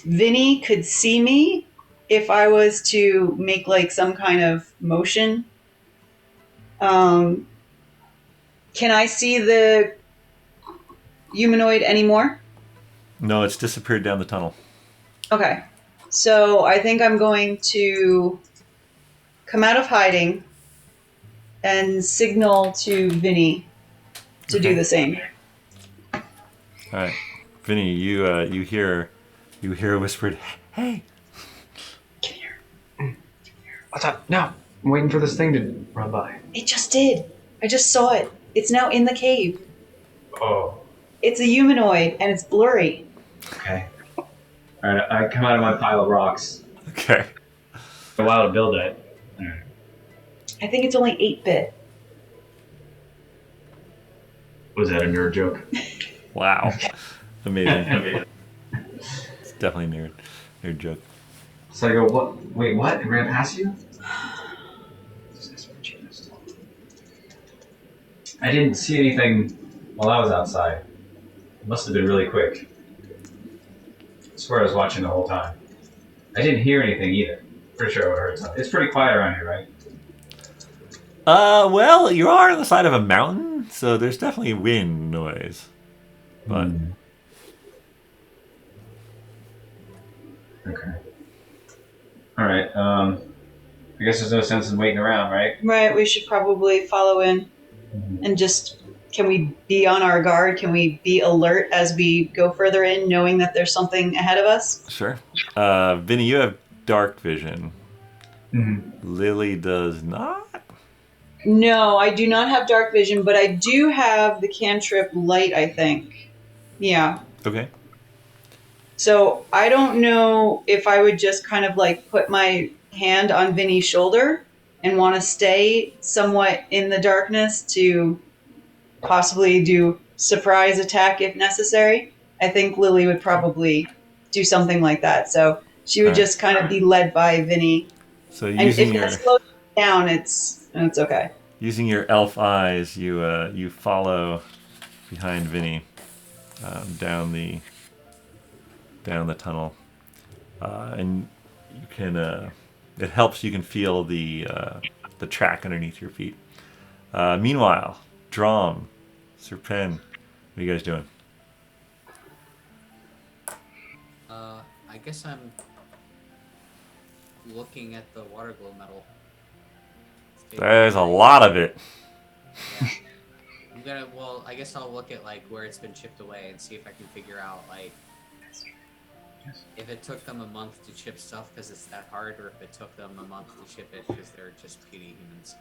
Vinny could see me if I was to make like some kind of motion. Can I see the humanoid anymore? No, it's disappeared down the tunnel. Okay. So I think I'm going to come out of hiding and signal to Vinny to do the same. All right, Vinny, you hear a whispered, "Hey, Come here. What's up? No, I'm waiting for this thing to run by. It just did. I just saw it. It's now in the cave. Oh. It's a humanoid and it's blurry. Okay. Alright, I come out of my pile of rocks. okay." A while to build it. Alright. I think it's only 8-bit. Was that a nerd joke? Wow, amazing. It's definitely a nerd joke. So I go, what? Wait, what? It ran past you? I didn't see anything while I was outside. It must have been really quick. I swear I was watching the whole time. I didn't hear anything either. Pretty sure I would have heard something. It's pretty quiet around here, right? Well, you are on the side of a mountain, so there's definitely wind noise. But Okay. All right. I guess there's no sense in waiting around, right? Right, we should probably follow in and just. Can we be on our guard? Can we be alert as we go further in, knowing that there's something ahead of us? Sure. Vinny, you have dark vision. Mm-hmm. Lily does not. No, I do not have dark vision, but I do have the cantrip light, I think. Yeah. Okay. So I don't know if I would just kind of like put my hand on Vinny's shoulder and want to stay somewhat in the darkness to possibly do surprise attack if necessary. I think Lily would probably do something like that. So she would All right. just kind of be led by Vinny. So And if that slows down, it's okay. using your elf eyes, you follow behind Vinny down the tunnel, and you can. It helps. You can feel the track underneath your feet. Meanwhile, Dromm, Serpen, what are you guys doing? I guess I'm looking at the water glow metal. There's a lot of it. Yeah. I guess I'll look at like where it's been chipped away and see if I can figure out like if it took them a month to chip stuff because it's that hard, or if it took them a month to chip it because they're just puny humans.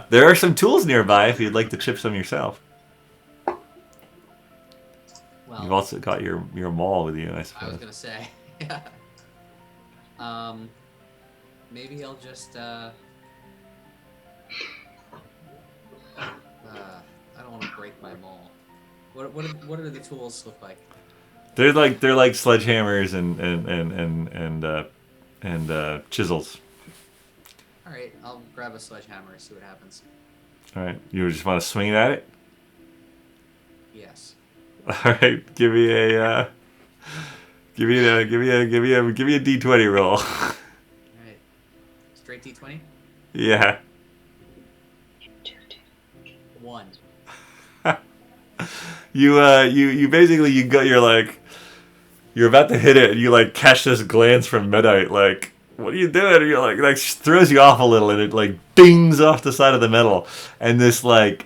There are some tools nearby if you'd like to chip some yourself. Well, You've also got your maul with you, I I was suppose. gonna say. Maybe I'll just I don't want to break my maul. What do the tools look like? They're like sledgehammers and chisels. All right, I'll grab a sledgehammer and see what happens. All right, you just want to swing it at it. Yes. All right, give me a D20 roll. All right. Straight D20. Yeah. 1. You basically you're about to hit it and you like catch this glance from Medite like, what are you doing? And you're like throws you off a little and it like dings off the side of the metal and this like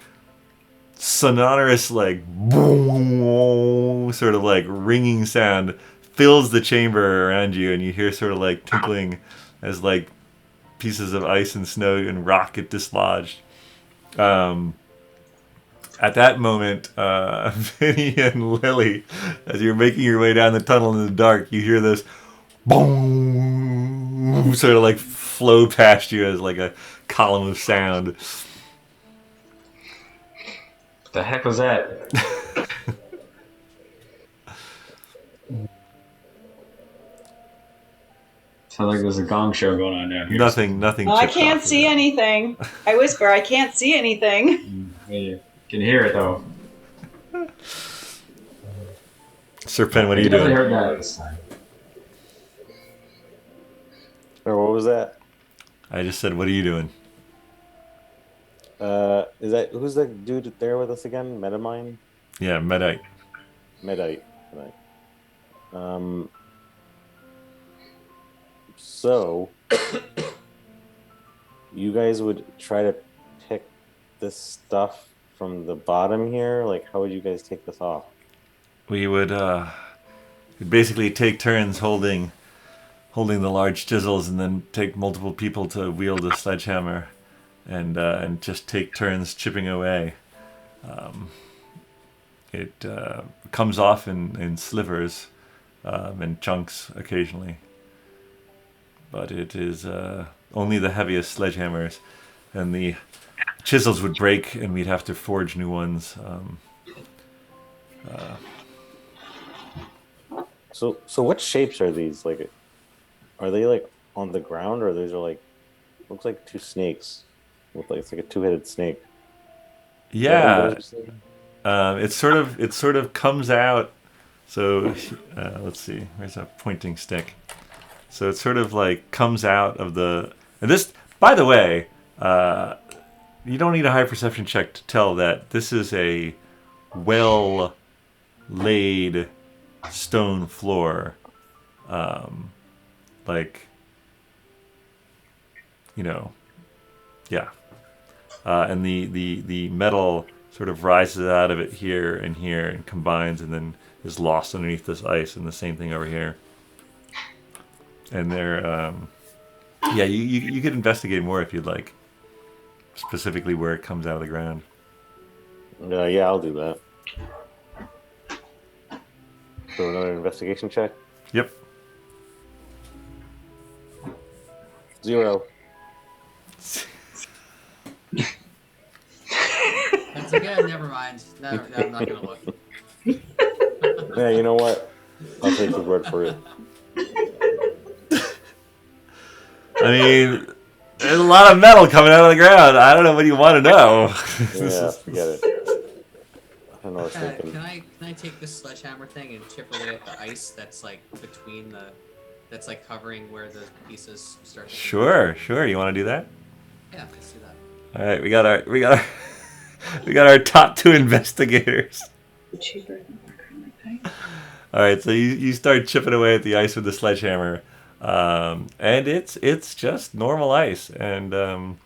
sonorous like boom sort of like ringing sound fills the chamber around you and you hear sort of like tinkling as like pieces of ice and snow and rock get dislodged. At that moment, Vinny and Lily, as you're making your way down the tunnel in the dark, you hear this boom sort of like flow past you as like a column of sound. What the heck was that? Sounds like there's a gong show going on down here. Nothing. I chipped can't off of see it. anything. I whisper, I can't see anything. You can hear it though. Serpen, what are you You definitely doing? heard that. Or what was that? I just said, what are you doing? Who's the dude there with us again? Metamine? Yeah, Medite. Medite. So you guys would try to pick this stuff from the bottom here? Like, how would you guys take this off? We would basically take turns holding the large chisels, and then take multiple people to wield a sledgehammer, and just take turns chipping away. It comes off in slivers and chunks occasionally, but it is only the heaviest sledgehammers, and the chisels would break, and we'd have to forge new ones. So what shapes are these? Like, are they like on the ground, or these are like looks like two snakes with like it's like a two-headed snake? Yeah, Is that what you said? it sort of comes out. So let's see. Where's a pointing stick? So it sort of like comes out of the. And this, by the way, you don't need a high perception check to tell that this is a well laid stone floor like, you know, yeah. And the metal sort of rises out of it here and combines and then is lost underneath this ice, and the same thing over here. And they're, yeah, you could investigate more if you'd like, specifically where it comes out of the ground. Yeah, I'll do that. So another investigation check? Yep. 0. That's okay. Never mind. No, I'm not gonna look. Yeah, you know what? I'll take your word for it. I mean, there's a lot of metal coming out of the ground. I don't know what you want to know. Yeah, forget it. I don't know what I was thinking. Can I take this sledgehammer thing and chip away at the ice that's like between the, that's like covering where the pieces start? Sure. You want to do that? Yeah, let's do that. All right, we got our top 2 investigators. All right, so you start chipping away at the ice with the sledgehammer, and it's just normal ice, and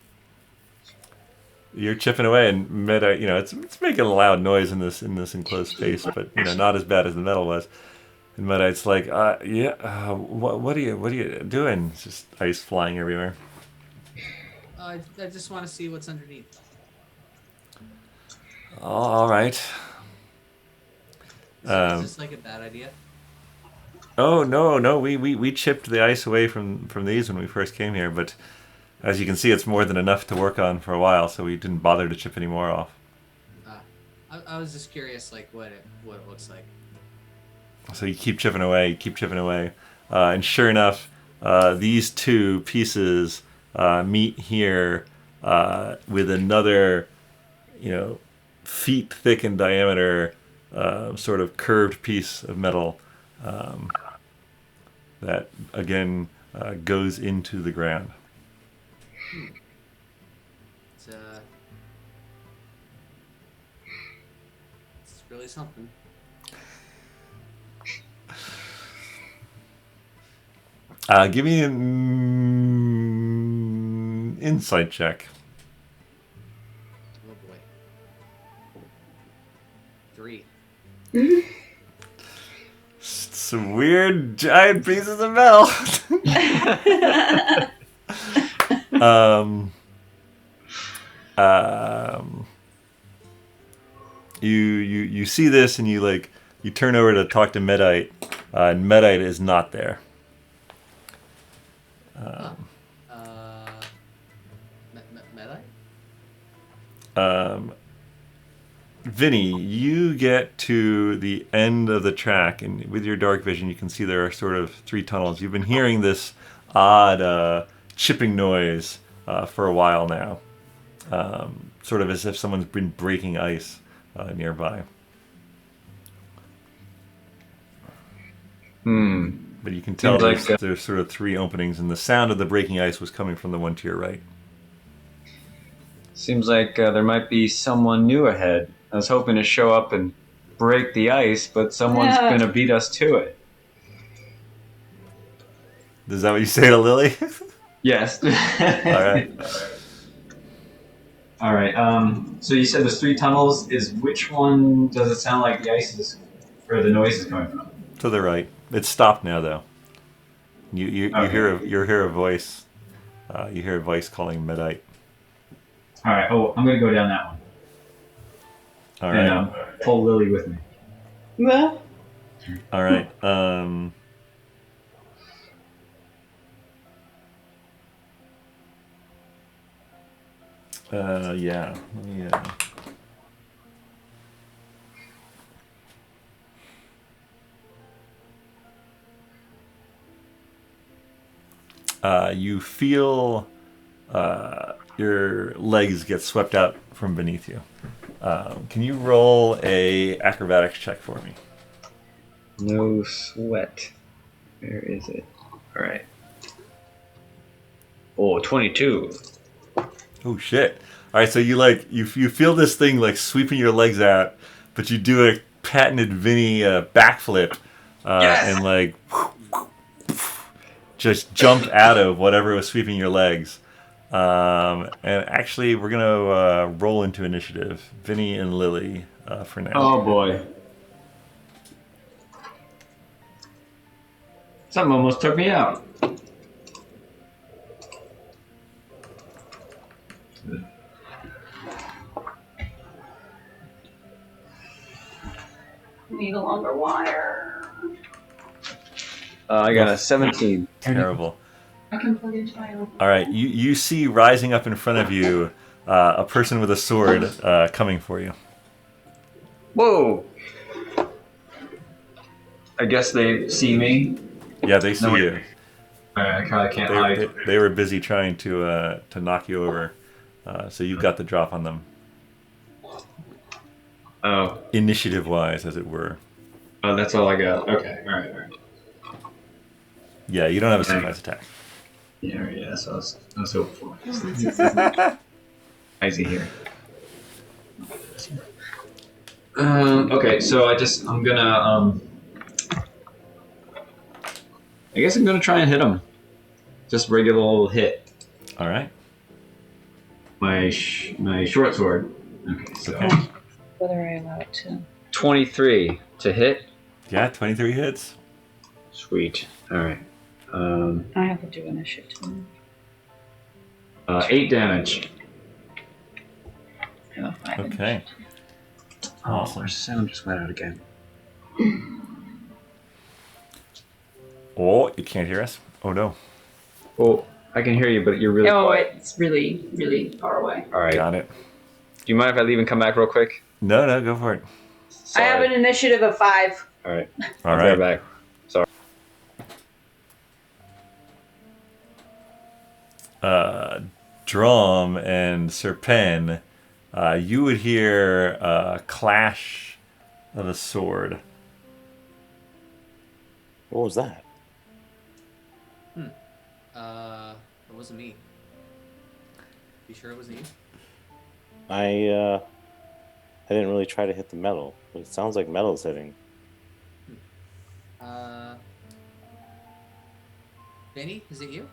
you're chipping away, and Medite, it's making a loud noise in this enclosed space, but not as bad as the metal was. And Medite's like, what are you doing? It's just ice flying everywhere. I just want to see what's underneath. All right. Is this like a bad idea? Oh no, we chipped the ice away from these when we first came here, but as you can see, it's more than enough to work on for a while, so we didn't bother to chip any more off. I was just curious, like what it looks like. So you keep chipping away, and sure enough, these 2 pieces meet here with another, feet thick in diameter, sort of curved piece of metal that again goes into the ground. It's really something. Give me an insight check. Oh boy. 3. Some weird giant pieces of metal. You see this and you turn over to talk to Medite, and Medite is not there. Medite? Vinny, you get to the end of the track, and with your dark vision, you can see there are sort of 3 tunnels. You've been hearing this odd chipping noise for a while now, sort of as if someone's been breaking ice nearby. But you can tell there's sort of 3 openings, and the sound of the breaking ice was coming from the one to your right. Seems like there might be someone new ahead. I was hoping to show up and break the ice, but someone's going to beat us to it. Is that what you say to Lily? Yes. All right. So you said there's 3 tunnels. Which one does it sound like the ice is, or the noise is coming from? To the right. It's stopped now, though. You Okay. hear a voice. You hear a voice calling Medite. All right. Oh, I'm going to go down that one. All right. And pull Lily with me. Well, All right. Yeah. You feel your legs get swept out from beneath you. Can you roll a acrobatics check for me? No sweat. Where is it? All right. Oh, 22. Oh shit! All right, so you feel this thing sweeping your legs out, but you do a patented Vinny backflip, Yes! and just jumped out of whatever was sweeping your legs. And actually, we're gonna roll into initiative. Vinny and Lily for now. Oh boy. Something almost took me out. Need a longer wire. I got a 17. Terrible. I can plug into my own. All right, you see rising up in front of you a person with a sword coming for you. Whoa! I guess they see me. Yeah, they see you. I kind of can't hide. They were busy trying to knock you over, so you've got the drop on them. Oh. Initiative-wise, as it were. Oh, that's all I got. Okay, all right. Yeah, you don't have a surprise attack. Yeah, that's what I was hoping for. I see here. Okay, so I'm gonna, I guess I'm gonna try and hit him. Just regular old hit. All right. My short sword. Okay, so. Okay. Whether I allow it to. 23 to hit. Yeah, 23 hits. Sweet. All right. I have to do initiative. 8 damage. Okay. Awesome. Our sound just went out again. Oh, you can't hear us? Oh, no. Well, I can hear you, but you're really quiet. It's really, really far away. All right. Got it. Do you mind if I leave and come back real quick? No, go for it. I have an initiative of 5. All right. All I'll be right. back. Sorry. Dromm and Serpen, you would hear a clash of a sword. What was that? It wasn't me. You sure it wasn't you? I didn't really try to hit the metal, but it sounds like metal's hitting. Vinny, is it you?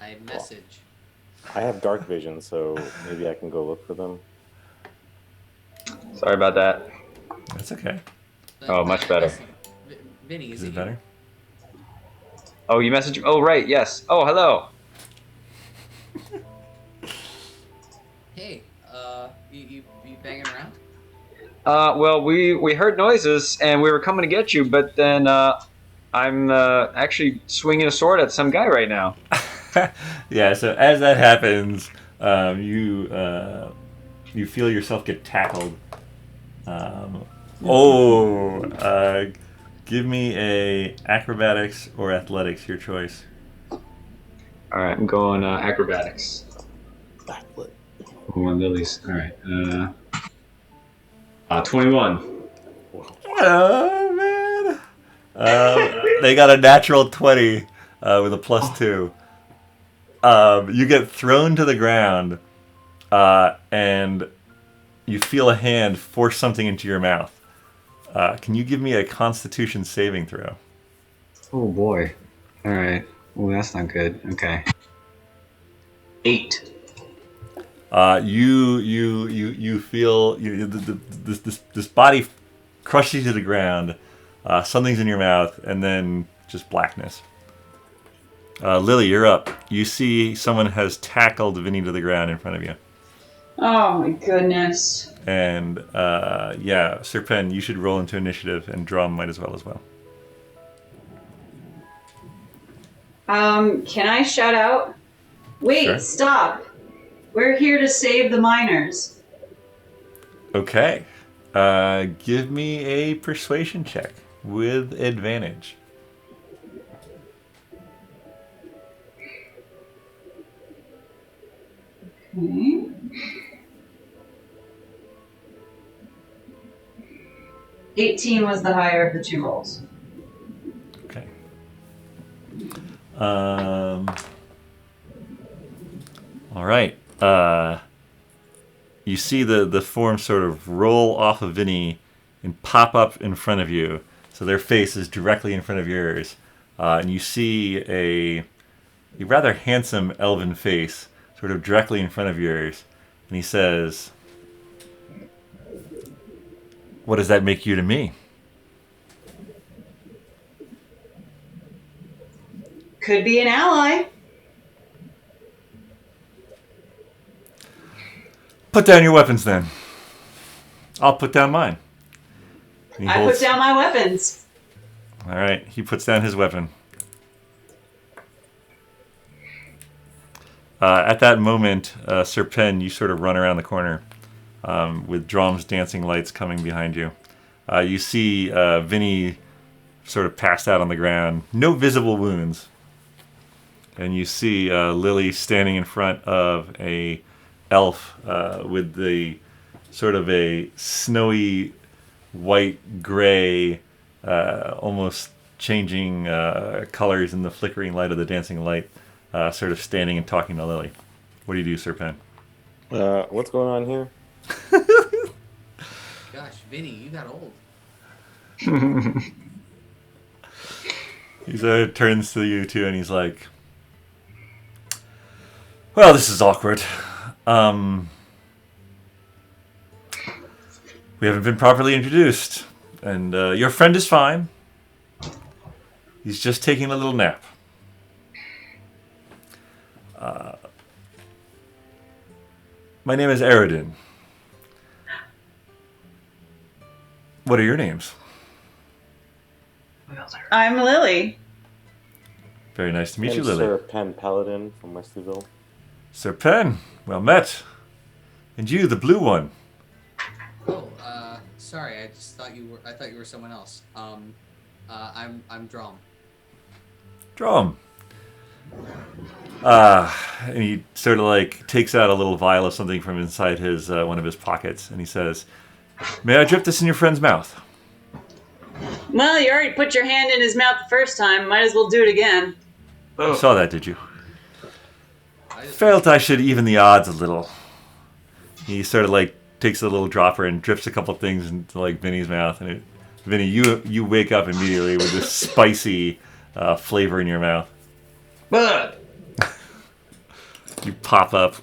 I message. I have dark vision, so maybe I can go look for them. Sorry about that. That's okay. Oh, much better. Vinny, Is it it you? better? Oh, you messaged? Oh, right. Yes. Oh, hello. Hey, you banging around? Well, we heard noises and we were coming to get you, but then I'm actually swinging a sword at some guy right now. Yeah, so as that happens, you feel yourself get tackled. Give me a acrobatics or athletics, your choice. All right, I'm going acrobatics. One Lily's. All right. 21. Oh man! They got a natural 20 with a +2. You get thrown to the ground, and you feel a hand force something into your mouth. Can you give me a Constitution saving throw? Oh boy. All right. Well, that's not good. Okay. 8. You feel this body crushes you to the ground. Something's in your mouth, and then just blackness. Lily, you're up. You see someone has tackled Vinny to the ground in front of you. Oh my goodness. And yeah, Serpen, you should roll into initiative, and Dromm might as well. Can I shout out? Wait, Sure. Stop. We're here to save the miners. Okay. Give me a persuasion check with advantage. Okay. $18 was the higher of the 2 rolls. Okay. All right. you see the form sort of roll off of Vinny and pop up in front of you. So their face is directly in front of yours. And you see a rather handsome elven face sort of directly in front of yours. And he says, "What does that make you to me?" Could be an ally. Put down your weapons then. I'll put down mine. And he I holds- put down my weapons. All right, he puts down his weapon. At that moment, Sir Pen, you sort of run around the corner with Dromm's dancing lights coming behind you. You see Vinny sort of passed out on the ground, no visible wounds. And you see Lily standing in front of a elf with the sort of a snowy white gray, almost changing colors in the flickering light of the dancing light, sort of standing and talking to Lily. What do you do, Sir Pen? What's going on here? Gosh, Vinny, you got old. He sort of turns to you two and he's like, "Well, this is awkward. We haven't been properly introduced. And your friend is fine. He's just taking a little nap. My name is Erin. What are your names?" I'm Lily. Very nice to meet I'm you, Lily. Sir Pen Paladin from Wesleyville. Sir Pen, well met. And you, the blue one. Oh, sorry, I just thought you were. I thought you were someone else. I'm Dromm. Dromm. And he sort of like takes out a little vial of something from inside his one of his pockets, and he says, "May I drip this in your friend's mouth?" Well, you already put your hand in his mouth the first time. Might as well do it again. You saw that, did you? I just Felt I should even the odds a little. He sort of like takes a little dropper and drips a couple things into like Vinny's mouth, and Vinny, you wake up immediately with this spicy flavor in your mouth. But You pop up.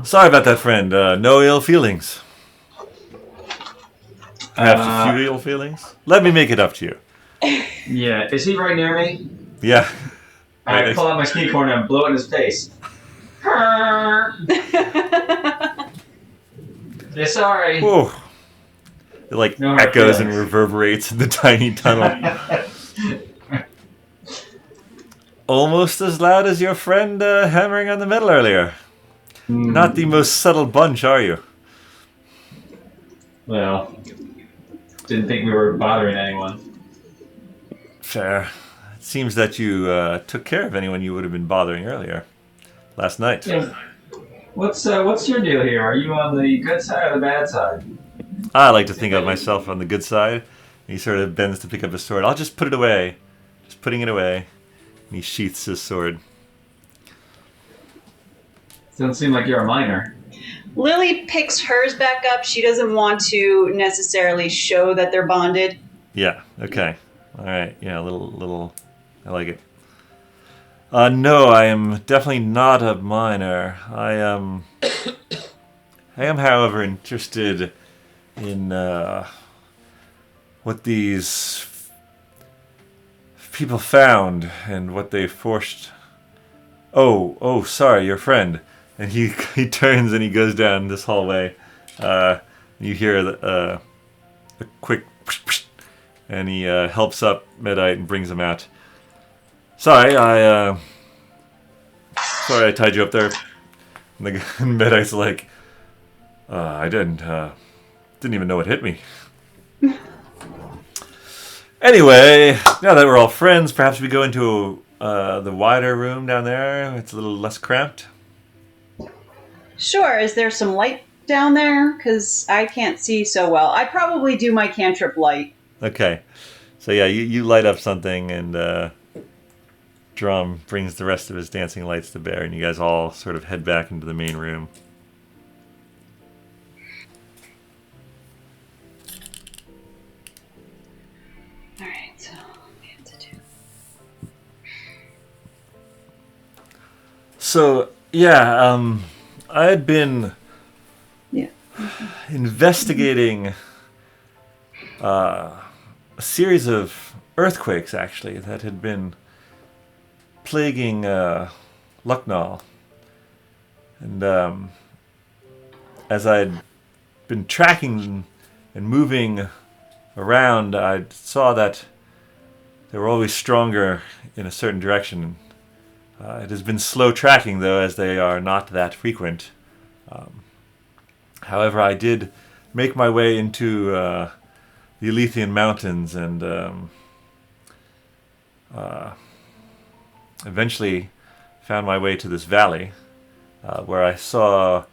Sorry about that, friend. No ill feelings. Perhaps a few ill feelings. Let me make it up to you. yeah, is he right near me? Yeah. I pull out my ski corner and blow it in his face. Yeah, sorry. Whoa. It like No hard echoes and feelings. reverberates in the tiny tunnel. Almost as loud as your friend hammering on the metal earlier. Not the most subtle bunch, are you? Well, didn't think we were bothering anyone. Fair. It seems that you took care of anyone you would have been bothering earlier. Last night. Yeah. What's your deal here? Are you on the good side or the bad side? I like to think of myself on the good side. He sort of bends to pick up his sword. I'll just put it away. Just putting it away. And he sheaths his sword. Doesn't seem like you're a minor. Lily picks hers back up. She doesn't want to necessarily show that they're bonded. Yeah, okay. Alright, yeah, a little, I like it. No, I am definitely not a minor. I am, however, interested in what these people found and what they forced. Oh, sorry, your friend. And he turns and he goes down this hallway. You hear a quick, and he helps up Medite and brings him out. Sorry, I tied you up there. And the Medite's like, I didn't even know what hit me. Anyway, now that we're all friends, perhaps we go into the wider room down there. It's a little less cramped. Sure, is there some light down there? Because I can't see so well. I probably do my cantrip light. Okay. So yeah, you light up something and Dromm brings the rest of his dancing lights to bear, and you guys all sort of head back into the main room. All right, so we have to do. So yeah, I had been Yeah. investigating a series of earthquakes, actually, that had been plaguing Lucknow. And as I'd been tracking and moving around, I saw that they were always stronger in a certain direction. It has been slow tracking, though, as they are not that frequent. However, I did make my way into the Elithian mountains and eventually found my way to this valley where I saw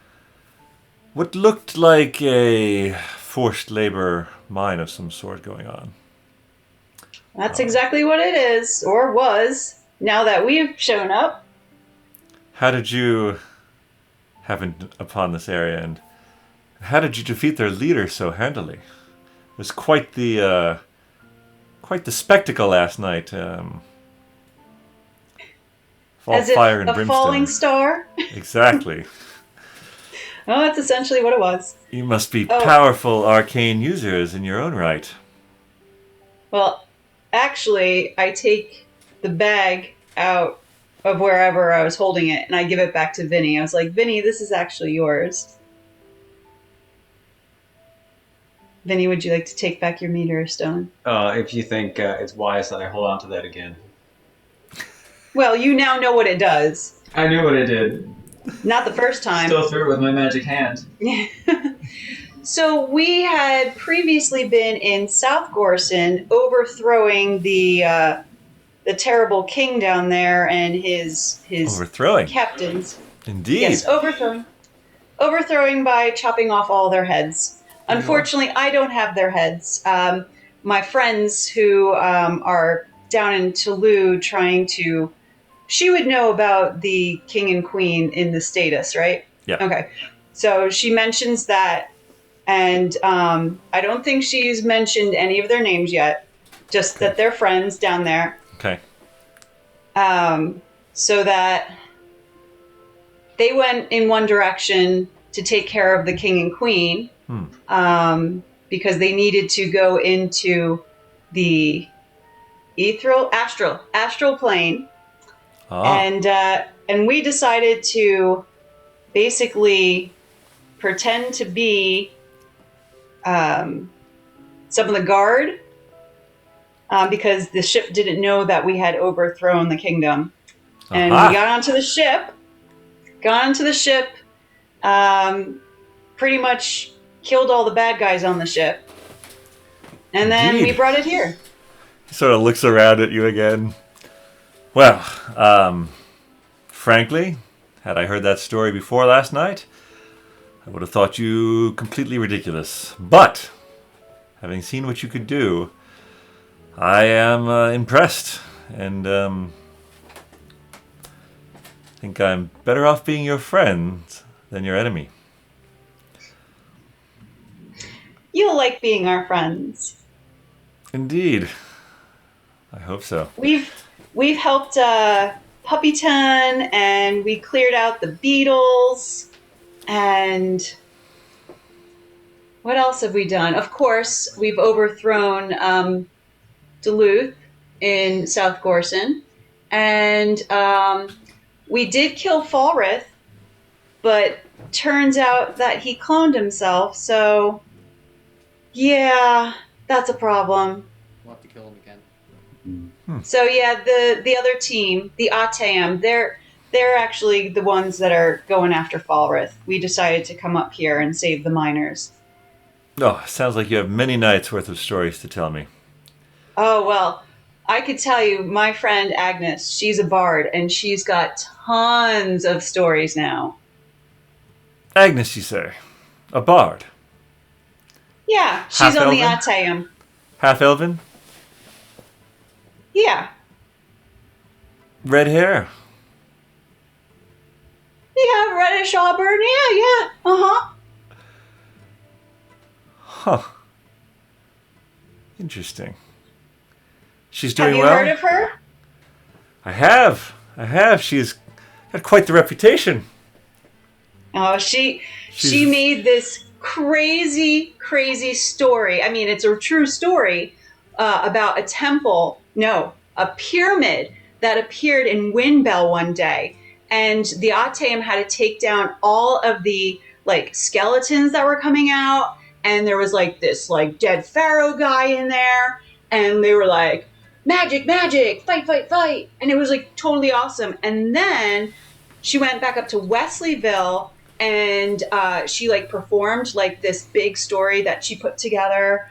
what looked like a forced labor mine of some sort going on. That's exactly what it is, or was, now that we've shown up. How did you happen upon this area, and how did you defeat their leader so handily? It was quite the spectacle last night. All As if fire and a brimstone. falling star. Exactly. Oh, that's essentially what it was. You must be powerful arcane users in your own right. Well, actually, I take the bag out of wherever I was holding it, and I give it back to Vinny. I was like, Vinny, this is actually yours. Vinny, would you like to take back your meteor stone? If you think it's wise that I hold on to that again. Well, you now know what it does. I knew what it did. Not the first time. Still through it with my magic hand. So we had previously been in South Gorson, overthrowing the terrible king down there and his Overthrowing. captains. Indeed. Yes, overthrowing by chopping off all their heads. Unfortunately, I don't have their heads. My friends who are down in Toulouse trying to... She would know about the king and queen in the status, right? Yeah. Okay. So she mentions that, and I don't think she's mentioned any of their names yet, just that they're friends down there. Okay. So that they went in one direction to take care of the king and queen, because they needed to go into the astral plane. And we decided to basically pretend to be some of the guard, because the ship didn't know that we had overthrown the kingdom. And we got onto the ship, pretty much killed all the bad guys on the ship, and then we brought it here. He sort of looks around at you again. Well, frankly, had I heard that story before last night, I would have thought you completely ridiculous. But, having seen what you could do, I am impressed, and think I'm better off being your friend than your enemy. You'll like being our friends. Indeed. I hope so. We've helped Puppyton, and we cleared out the beetles, and what else have we done? Of course, we've overthrown Duluth in South Gorson, and we did kill Falrith, but turns out that he cloned himself, so yeah, that's a problem. We'll have to kill him again. So yeah, the other team, the Atam, they're actually the ones that are going after Falrith. We decided to come up here and save the miners. Oh, sounds like you have many nights worth of stories to tell me. Oh, well, I could tell you, my friend Agnes, she's a bard, and she's got tons of stories now. Agnes, you say? A bard? Yeah, she's on the Half-elven? Atam. Half-elven? Yeah. red hair. Yeah, reddish auburn. Yeah. Uh-huh. Huh. Interesting. She's Have doing you well? heard of her? I have. She's got quite the reputation. Oh, she She's- made this crazy story. I mean, it's a true story about a temple, no, a pyramid that appeared in Windbell one day. And the Ateum had to take down all of the like skeletons that were coming out. And there was like this like dead pharaoh guy in there. And they were like, magic, fight. And it was like totally awesome. And then she went back up to Wesleyville and she like performed like this big story that she put together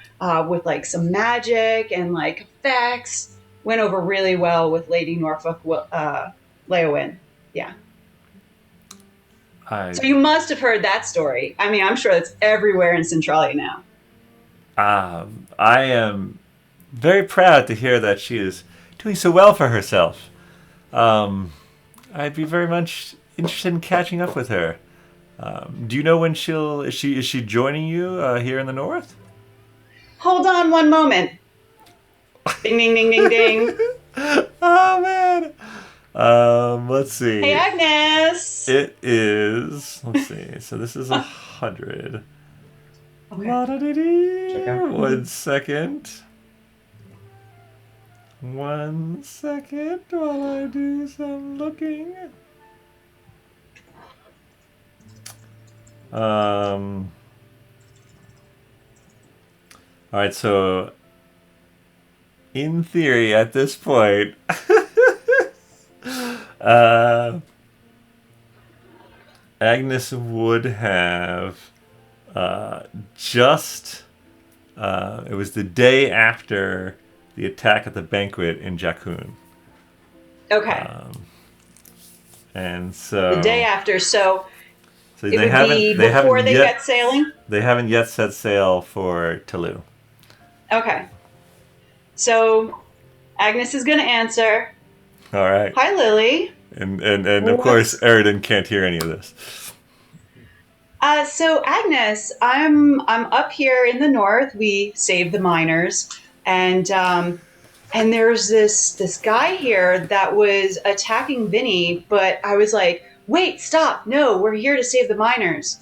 with like some magic and like effects. Went over really well with Lady Norfolk Leowin. Yeah. So you must have heard that story. I mean, I'm sure it's everywhere in Centralia now. I am very proud to hear that she is doing so well for herself. I'd be very much interested in catching up with her. Do you know when is she joining you here in the north? Hold on one moment. Ding, ding, ding, ding, ding. Oh man. Let's see. Hey, Agnes. It is. Let's see. So this is 100. Okay. La-da-dee-dee. Check out. 1 second. 1 second while I do some looking. All right, so in theory, at this point, Agnes would have just. It was the day after the attack at the banquet in Jakun. Okay. And so The day after, so so it they would haven't be they before haven't they yet get sailing? they haven't yet set sail for Toulouse. Okay. So Agnes is going to answer. All right. Hi, Lily. And of course Erin can't hear any of this. So Agnes, I'm up here in the north. We saved the miners, and there's this guy here that was attacking Vinny, but I was like, wait, stop, no, we're here to save the miners,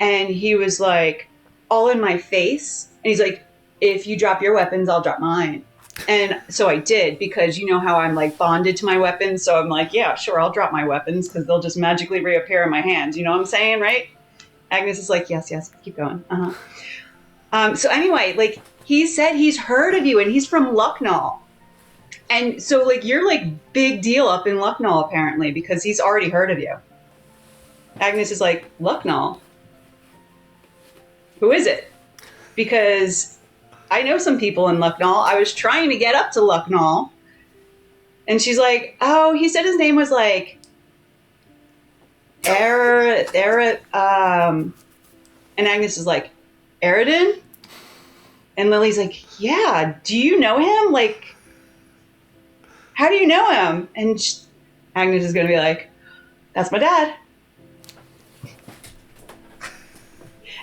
and he was like, all in my face, and he's like, if you drop your weapons, I'll drop mine. And so I did, because you know how I'm like bonded to my weapons, so I'm like, yeah, sure, I'll drop my weapons because they'll just magically reappear in my hands. You know what I'm saying, right? Agnes is like, yes, keep going. So anyway, like he said he's heard of you and he's from Lucknow. And so like you're like big deal up in Lucknow apparently because he's already heard of you. Agnes is like, Lucknow? Who is it? Because I know some people in Lucknow. I was trying to get up to Lucknow. And she's like, oh, he said his name was like and Agnes is like, Eridan? And Lily's like, yeah, do you know him? Like, how do you know him? And Agnes is going to be like, that's my dad.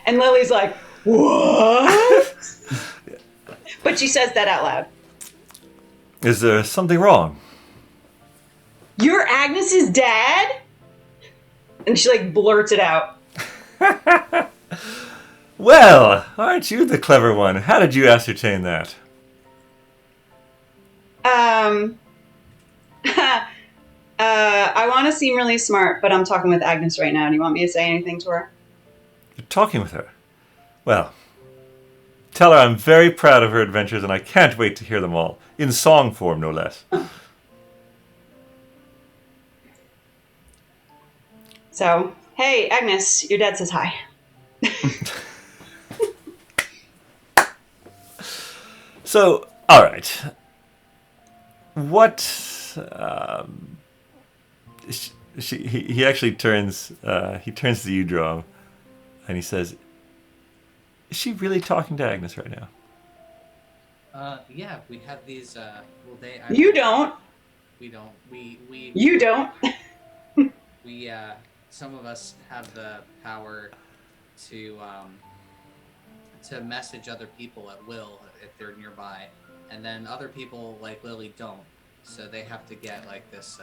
And Lily's like, what? But she says that out loud. Is there something wrong? You're Agnes's dad? And she like blurts it out. Well, aren't you the clever one? How did you ascertain that? I want to seem really smart, but I'm talking with Agnes right now. Do you want me to say anything to her? You're talking with her. Well, tell her I'm very proud of her adventures and I can't wait to hear them all. In song form, no less. So, hey, Agnes, your dad says hi. So, all right. What? He actually turns. He turns to you, Dromm, and he says, "Is she really talking to Agnes right now?" Yeah, we have these. You don't. We don't. We You don't. we some of us have the power to message other people at will if they're nearby, and then other people like Lily don't. So they have to get like this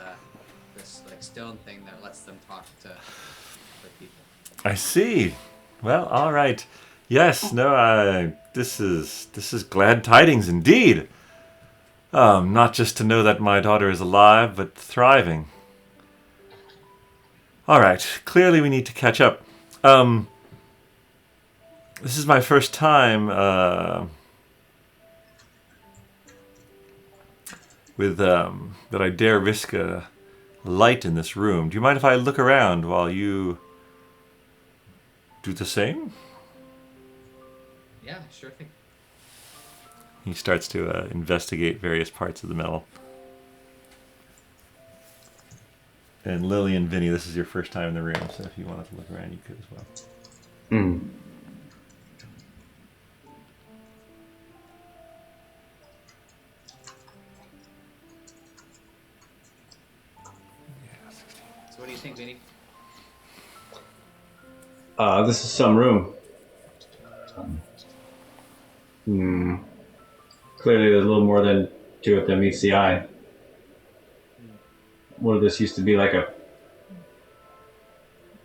like stone thing that lets them talk to other people. I see. Well, all right. Yes. No. This is glad tidings indeed. Not just to know that my daughter is alive, but thriving. All right. Clearly, we need to catch up. This is my first time with that I dare risk a light in this room. Do you mind if I look around while you do the same? Yeah, sure thing. He starts to investigate various parts of the metal. And Lily and Vinny, this is your first time in the room, so if you wanted to look around, you could as well. Hmm. So what do you think, Vinny? This is some room. Clearly, there's a little more than to it than meets the eye. What if this used to be like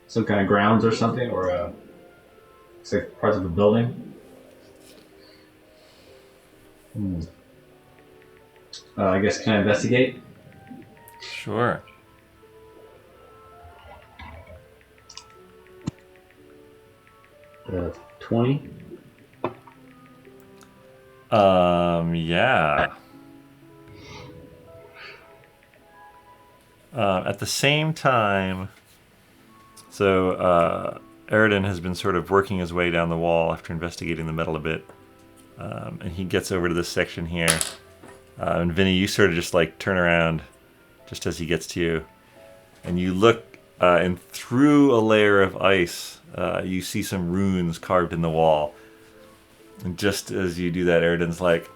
some kind of grounds or something, or it's like parts of a building? I guess can I investigate? Sure. Uh, 20. Yeah. At the same time, so Erin has been sort of working his way down the wall after investigating the metal a bit, and he gets over to this section here. And Vinny, you sort of just like turn around just as he gets to you, and you look, and through a layer of ice, you see some runes carved in the wall. And just as you do that, Erin's like,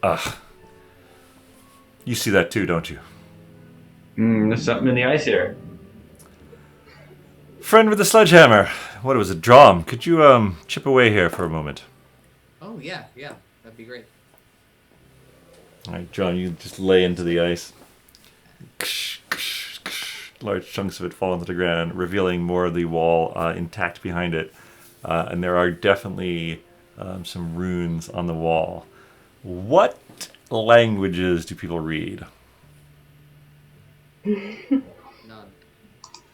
"Ugh, you see that too, don't you?" There's something in the ice here. Friend with the sledgehammer. What was it, Dromm? Could you chip away here for a moment? Oh yeah, that'd be great. All right, Dromm, you just lay into the ice. Large chunks of it fall into the ground, revealing more of the wall intact behind it. And there are definitely some runes on the wall. What languages do people read? None.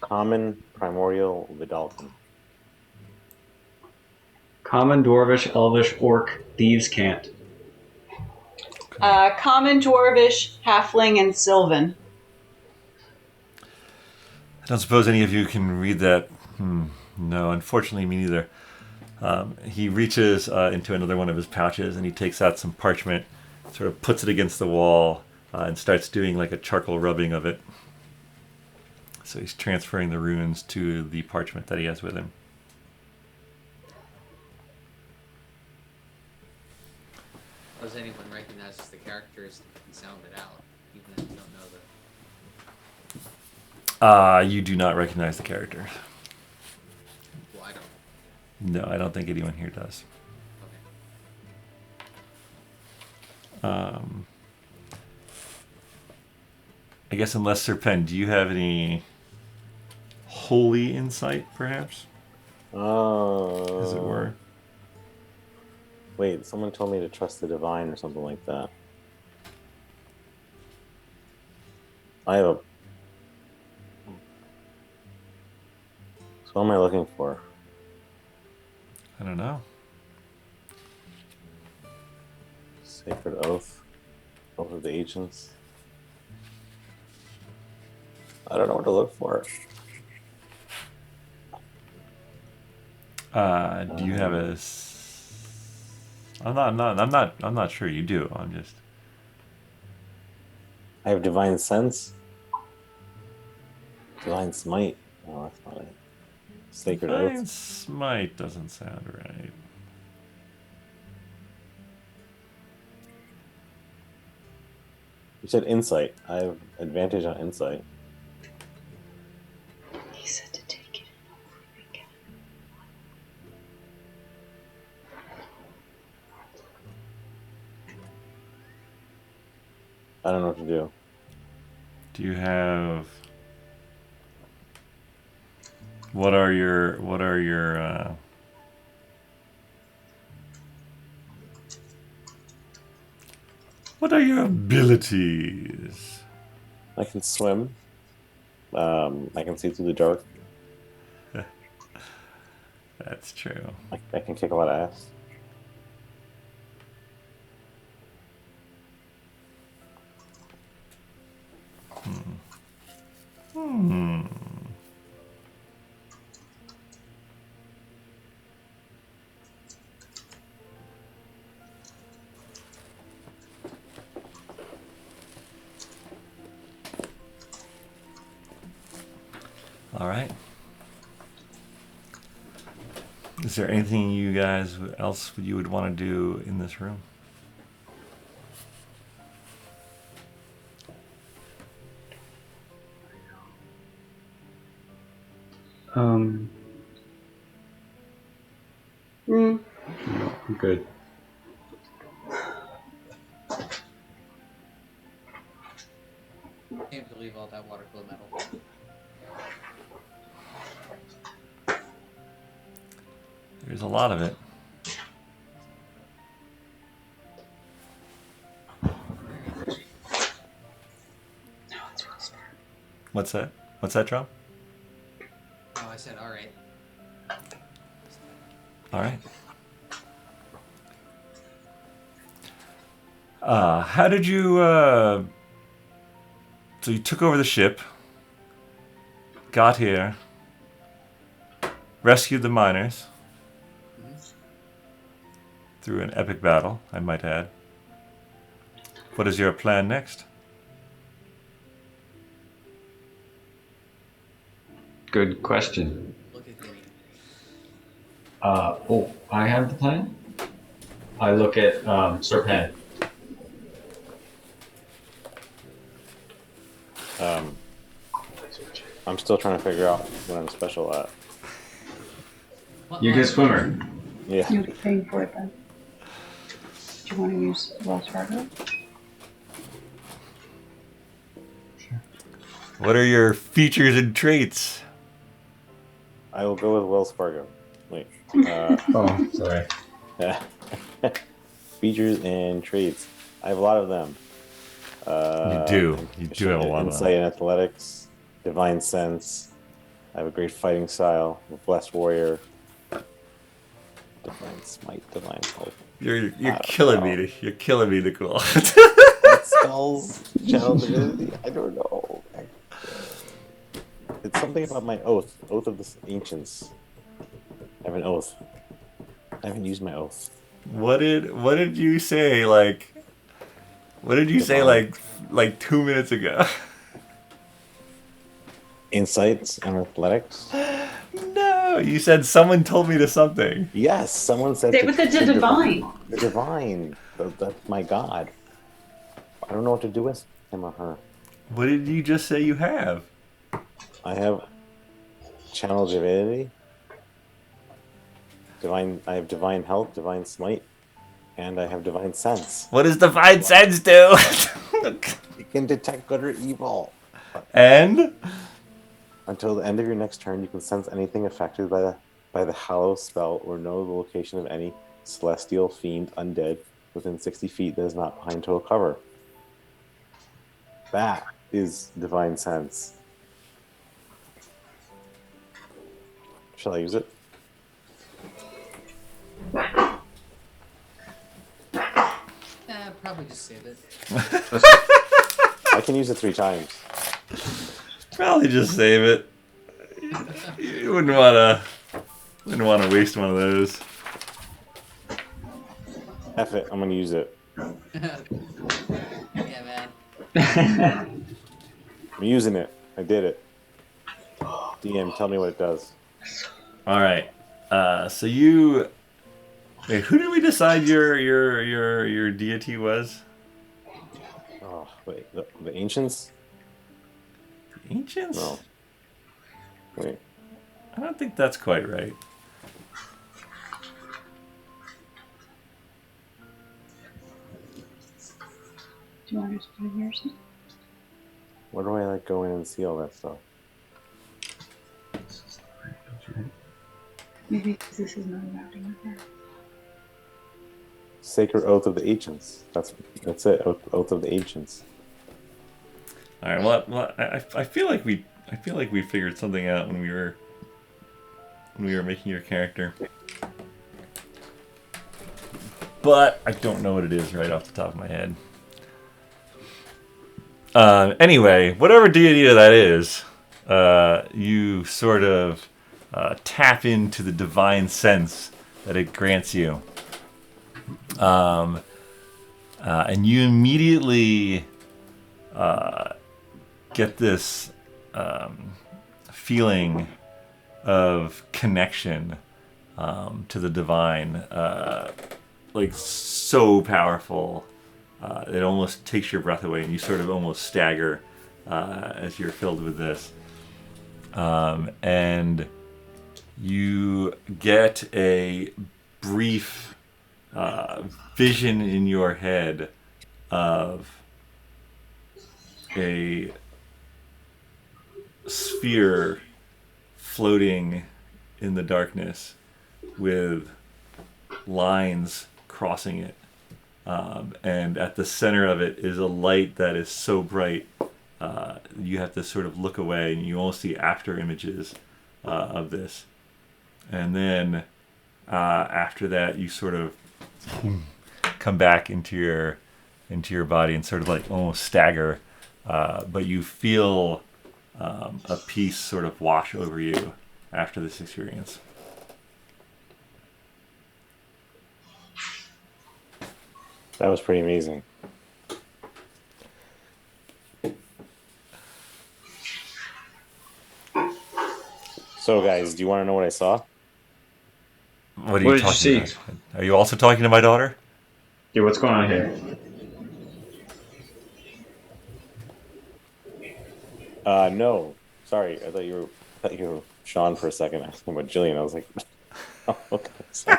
Common, Primordial, Vidalcan. Common, Dwarvish, Elvish, Orc, Thieves' Cant. Common, Dwarvish, Halfling, and Sylvan. I don't suppose any of you can read that. No, unfortunately, me neither. He reaches into another one of his pouches and he takes out some parchment, sort of puts it against the wall, and starts doing like a charcoal rubbing of it. So he's transferring the runes to the parchment that he has with him. Does anyone recognize the characters that he sounded out, even if you don't know the... You do not recognize the characters. Well, I don't. No, I don't think anyone here does. Okay. I guess unless Sir Pen, do you have any holy insight, perhaps? As it were. Wait, someone told me to trust the divine or something like that. I have a... So what am I looking for? I don't know. Sacred Oath? Oath of the Ancients? I don't know what to look for. Do you have a? I'm not sure you do. I'm just. I have Divine Sense. Divine Smite. No, that's not it. Sacred Divine Oath. Smite doesn't sound right. You said insight. I have advantage on insight. He said to take it. I don't know what to do. Do you have? What are your what are your abilities? I can swim. I can see through the dark. That's true. I can kick a lot of ass. All right. Is there anything you guys else you would want to do in this room? I'm good. Can't believe all that water glow metal. There's a lot of it. No, it's real smart. What's that? What's that, Dromm? Oh, I said, all right. All right. How did you? So you took over the ship, got here, rescued the miners through an epic battle, I might add. What is your plan next? Good question. Look at Vinny. I have the plan. I look at Serpent. I'm still trying to figure out what I'm special at. What You're a good line? swimmer. Yeah. You'll be paying for it then. Do you want to use Wells Fargo? What are your features and traits? I will go with Wells Fargo. Wait. Oh, sorry. Features and traits. I have a lot of them. You do. You do have a lot of them. Insight and athletics, divine sense. I have a great fighting style, a blessed warrior, divine smite, divine hope. You're killing me. You're killing me, Nakul. Spells, channel divinity. I don't know. It's something about my oath of the ancients. I have an oath. I haven't used my oath. What did you say? What did you say? Like 2 minutes ago? Insights and athletics. No, you said someone told me to something. Yes, someone said. Stay with the divine. The divine. That's my god. I don't know what to do with him or her. What did you just say you have? I have channel divinity. Divine. I have divine health, divine smite, and I have divine sense. What does divine sense do? You can detect good or evil. And Until the end of your next turn, you can sense anything affected by the hallow spell or know the location of any celestial, fiend, undead within 60 feet that is not behind total cover. That is divine sense. Shall I use it? Probably just save it. I can use it 3 times. probably just save it. You wouldn't wanna waste one of those. F it, I'm gonna use it. Yeah, man. I'm using it. I did it. DM, tell me what it does. All right. So you. Wait, who did we decide your deity was? Oh Oh, wait, the ancients? Ancients? No. Wait. I don't think that's quite right. Do you want to just put it here or something? Where do I like go in and see all that stuff? Maybe because this is not about him. Sacred Oath of the Ancients. That's it. Oath of the Ancients. All right. Well, I feel like we figured something out when we were making your character, but I don't know what it is right off the top of my head. Anyway, whatever deity that is, you sort of tap into the divine sense that it grants you. And you immediately get this feeling of connection to the divine, like so powerful. It almost takes your breath away, and you sort of almost stagger as you're filled with this. And you get a brief vision in your head of a sphere floating in the darkness with lines crossing it. And at the center of it is a light that is so bright you have to sort of look away, and you only see after images of this. And then after that, you sort of come back into your body and sort of like almost stagger, but you feel a peace sort of wash over you after this experience. That was pretty amazing. So, guys, do you want to know what I saw? What are What you did you talking see? about? Are you also talking to my daughter? Yeah, what's going on here? No. Sorry, I thought you were Shawn for a second asking about Jillian. I was like, oh, okay. So,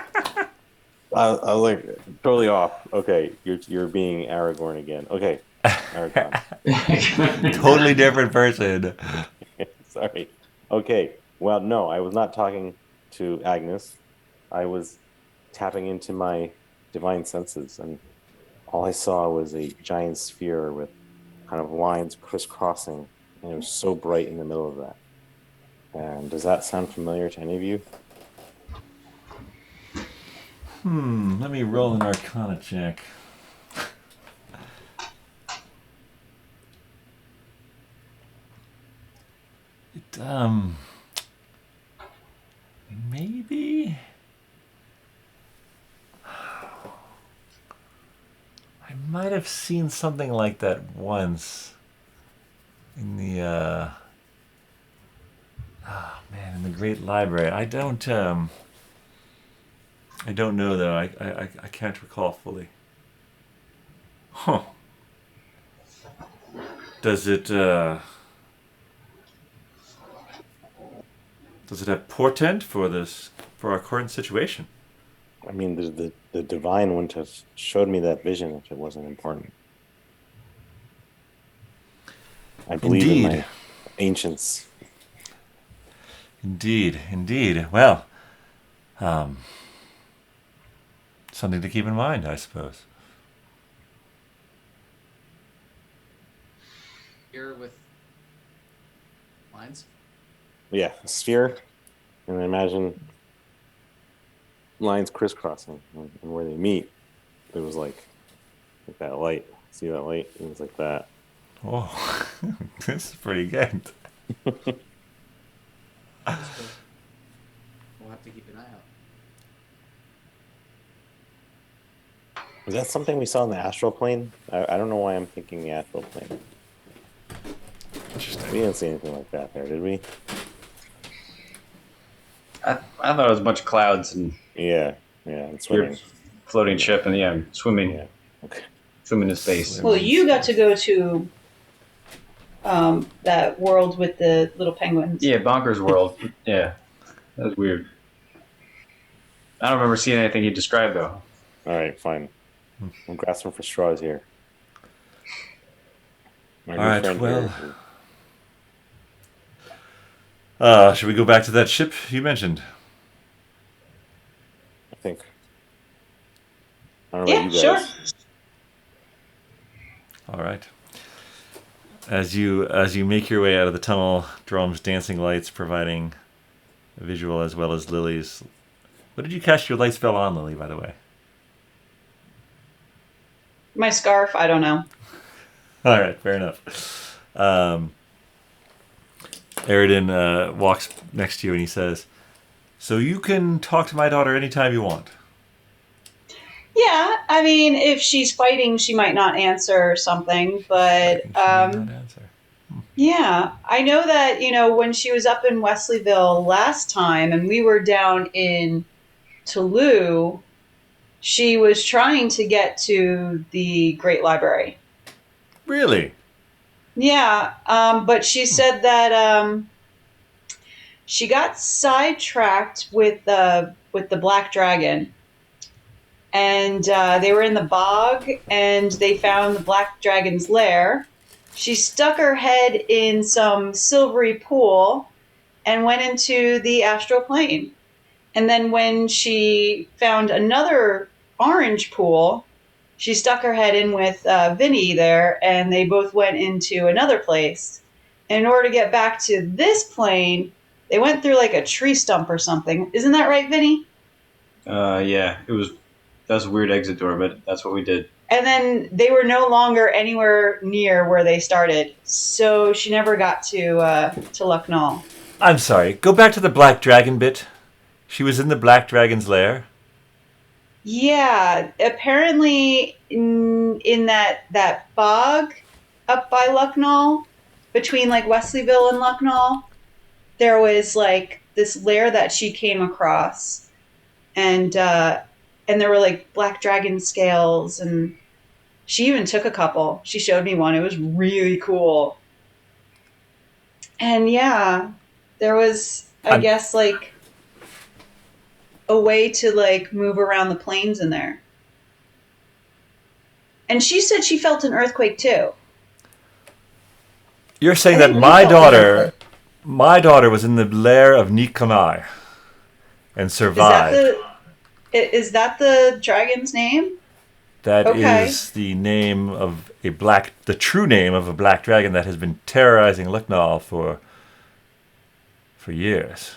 I was like totally off. Okay, you're being Aragorn again. Okay, Aragorn. Totally different person. Sorry. Okay. Well, no, I was not talking to Agnes. I was tapping into my divine senses, and all I saw was a giant sphere with kind of lines crisscrossing, and it was so bright in the middle of that. And does that sound familiar to any of you? Let me roll an Arcana check. It, maybe? I might have seen something like that once in the, in the Great Library. I don't know, though. I can't recall fully. Huh. Does it have portent for our current situation? I mean, the divine wouldn't have showed me that vision if it wasn't important. I believe in my ancients. Indeed. Well, something to keep in mind, I suppose. Here with lines? Yeah, a sphere, and I imagine lines crisscrossing, and where they meet, it was like that light. See that light? It was like that. Oh, this is pretty good. We'll have to keep an eye out. Was that something we saw in the astral plane? I don't know why I'm thinking the astral plane. Interesting. We didn't see anything like that there, did we? I thought it was a bunch of clouds and Yeah, and swimming. floating ship and swimming. Yeah. Okay. swim into space. Well, you got to go to that world with the little penguins. Yeah, Bonkers World. Yeah, that was weird. I don't remember seeing anything he described though. All right, fine. I'm grasping for straws here. My All new right, friend well- here- Should we go back to that ship you mentioned? I think. I don't know about Yeah, you guys. sure. All right. As you make your way out of the tunnel, Dromm's dancing lights providing a visual as well as Lily's. What did you cast your light spell on, Lily, by the way? My scarf, I don't know. All right, fair enough. Eridan walks next to you and he says, "So you can talk to my daughter anytime you want." Yeah, I mean, if she's fighting, she might not answer something, but She may not answer. yeah, I know that, when she was up in Wesleyville last time and we were down in Toulouse, she was trying to get to the Great Library. Really? Yeah, but she said that she got sidetracked with the Black Dragon. And they were in the bog, and they found the Black Dragon's lair. She stuck her head in some silvery pool and went into the astral plane. And then when she found another orange pool, she stuck her head in with Vinny there, and they both went into another place. And in order to get back to this plane, they went through like a tree stump or something. Isn't that right, Vinny? Yeah, that was a weird exit door, but that's what we did. And then they were no longer anywhere near where they started, so she never got to Lucknow. I'm sorry. Go back to the Black Dragon bit. She was in the Black Dragon's lair. Yeah, apparently in that bog up by Lucknow, between like Wesleyville and Lucknow, there was like this lair that she came across, and there were like black dragon scales, and she even took a couple. She showed me one. It was really cool. And yeah, there was, I guess, like a way to like move around the planes in there. And she said she felt an earthquake too. You're saying I that think you my felt an daughter, earthquake. my daughter was in the lair of Nikamai and survived. Is that the dragon's name? That Okay. is the name of the true name of a black dragon that has been terrorizing Lucknow for years.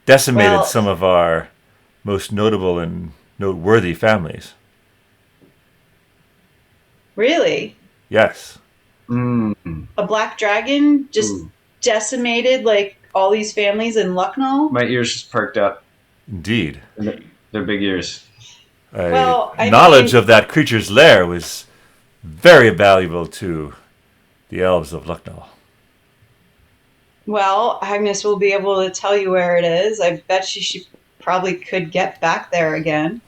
Decimated Well- some of our most notable and noteworthy families. Really? Yes. Mm. A black dragon just Ooh. decimated like all these families in Lucknow? My ears just perked up. Indeed. They're big ears. Well, I Knowledge mean- of that creature's lair was very valuable to the elves of Lucknow. Well, Agnes will be able to tell you where it is. I bet she probably could get back there again.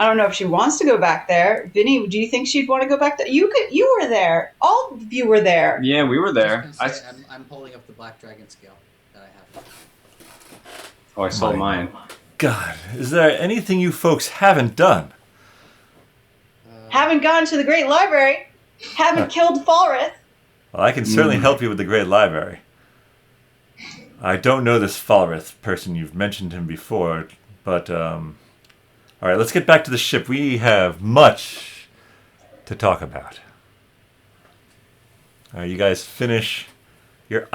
I don't know if she wants to go back there. Vinny, do you think she'd want to go back there? You were there. All of you were there. Yeah, we were there. Just gonna say, I'm pulling up the black dragon scale that I have. I saw mine. God, is there anything you folks haven't done? Haven't gone to the Great Library. Haven't killed Falrith. Well, I can certainly help you with the Great Library. I don't know this Falrith person. You've mentioned him before, but all right, let's get back to the ship. We have much to talk about. All right, you guys finish your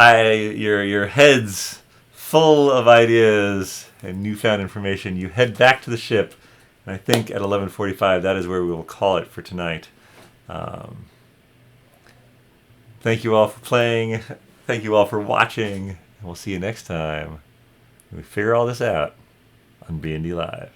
heads full of ideas and newfound information. You head back to the ship, and I think at 11:45 that is where we will call it for tonight. Thank you all for playing. Thank you all for watching. And we'll see you next time when we figure all this out on BND Live.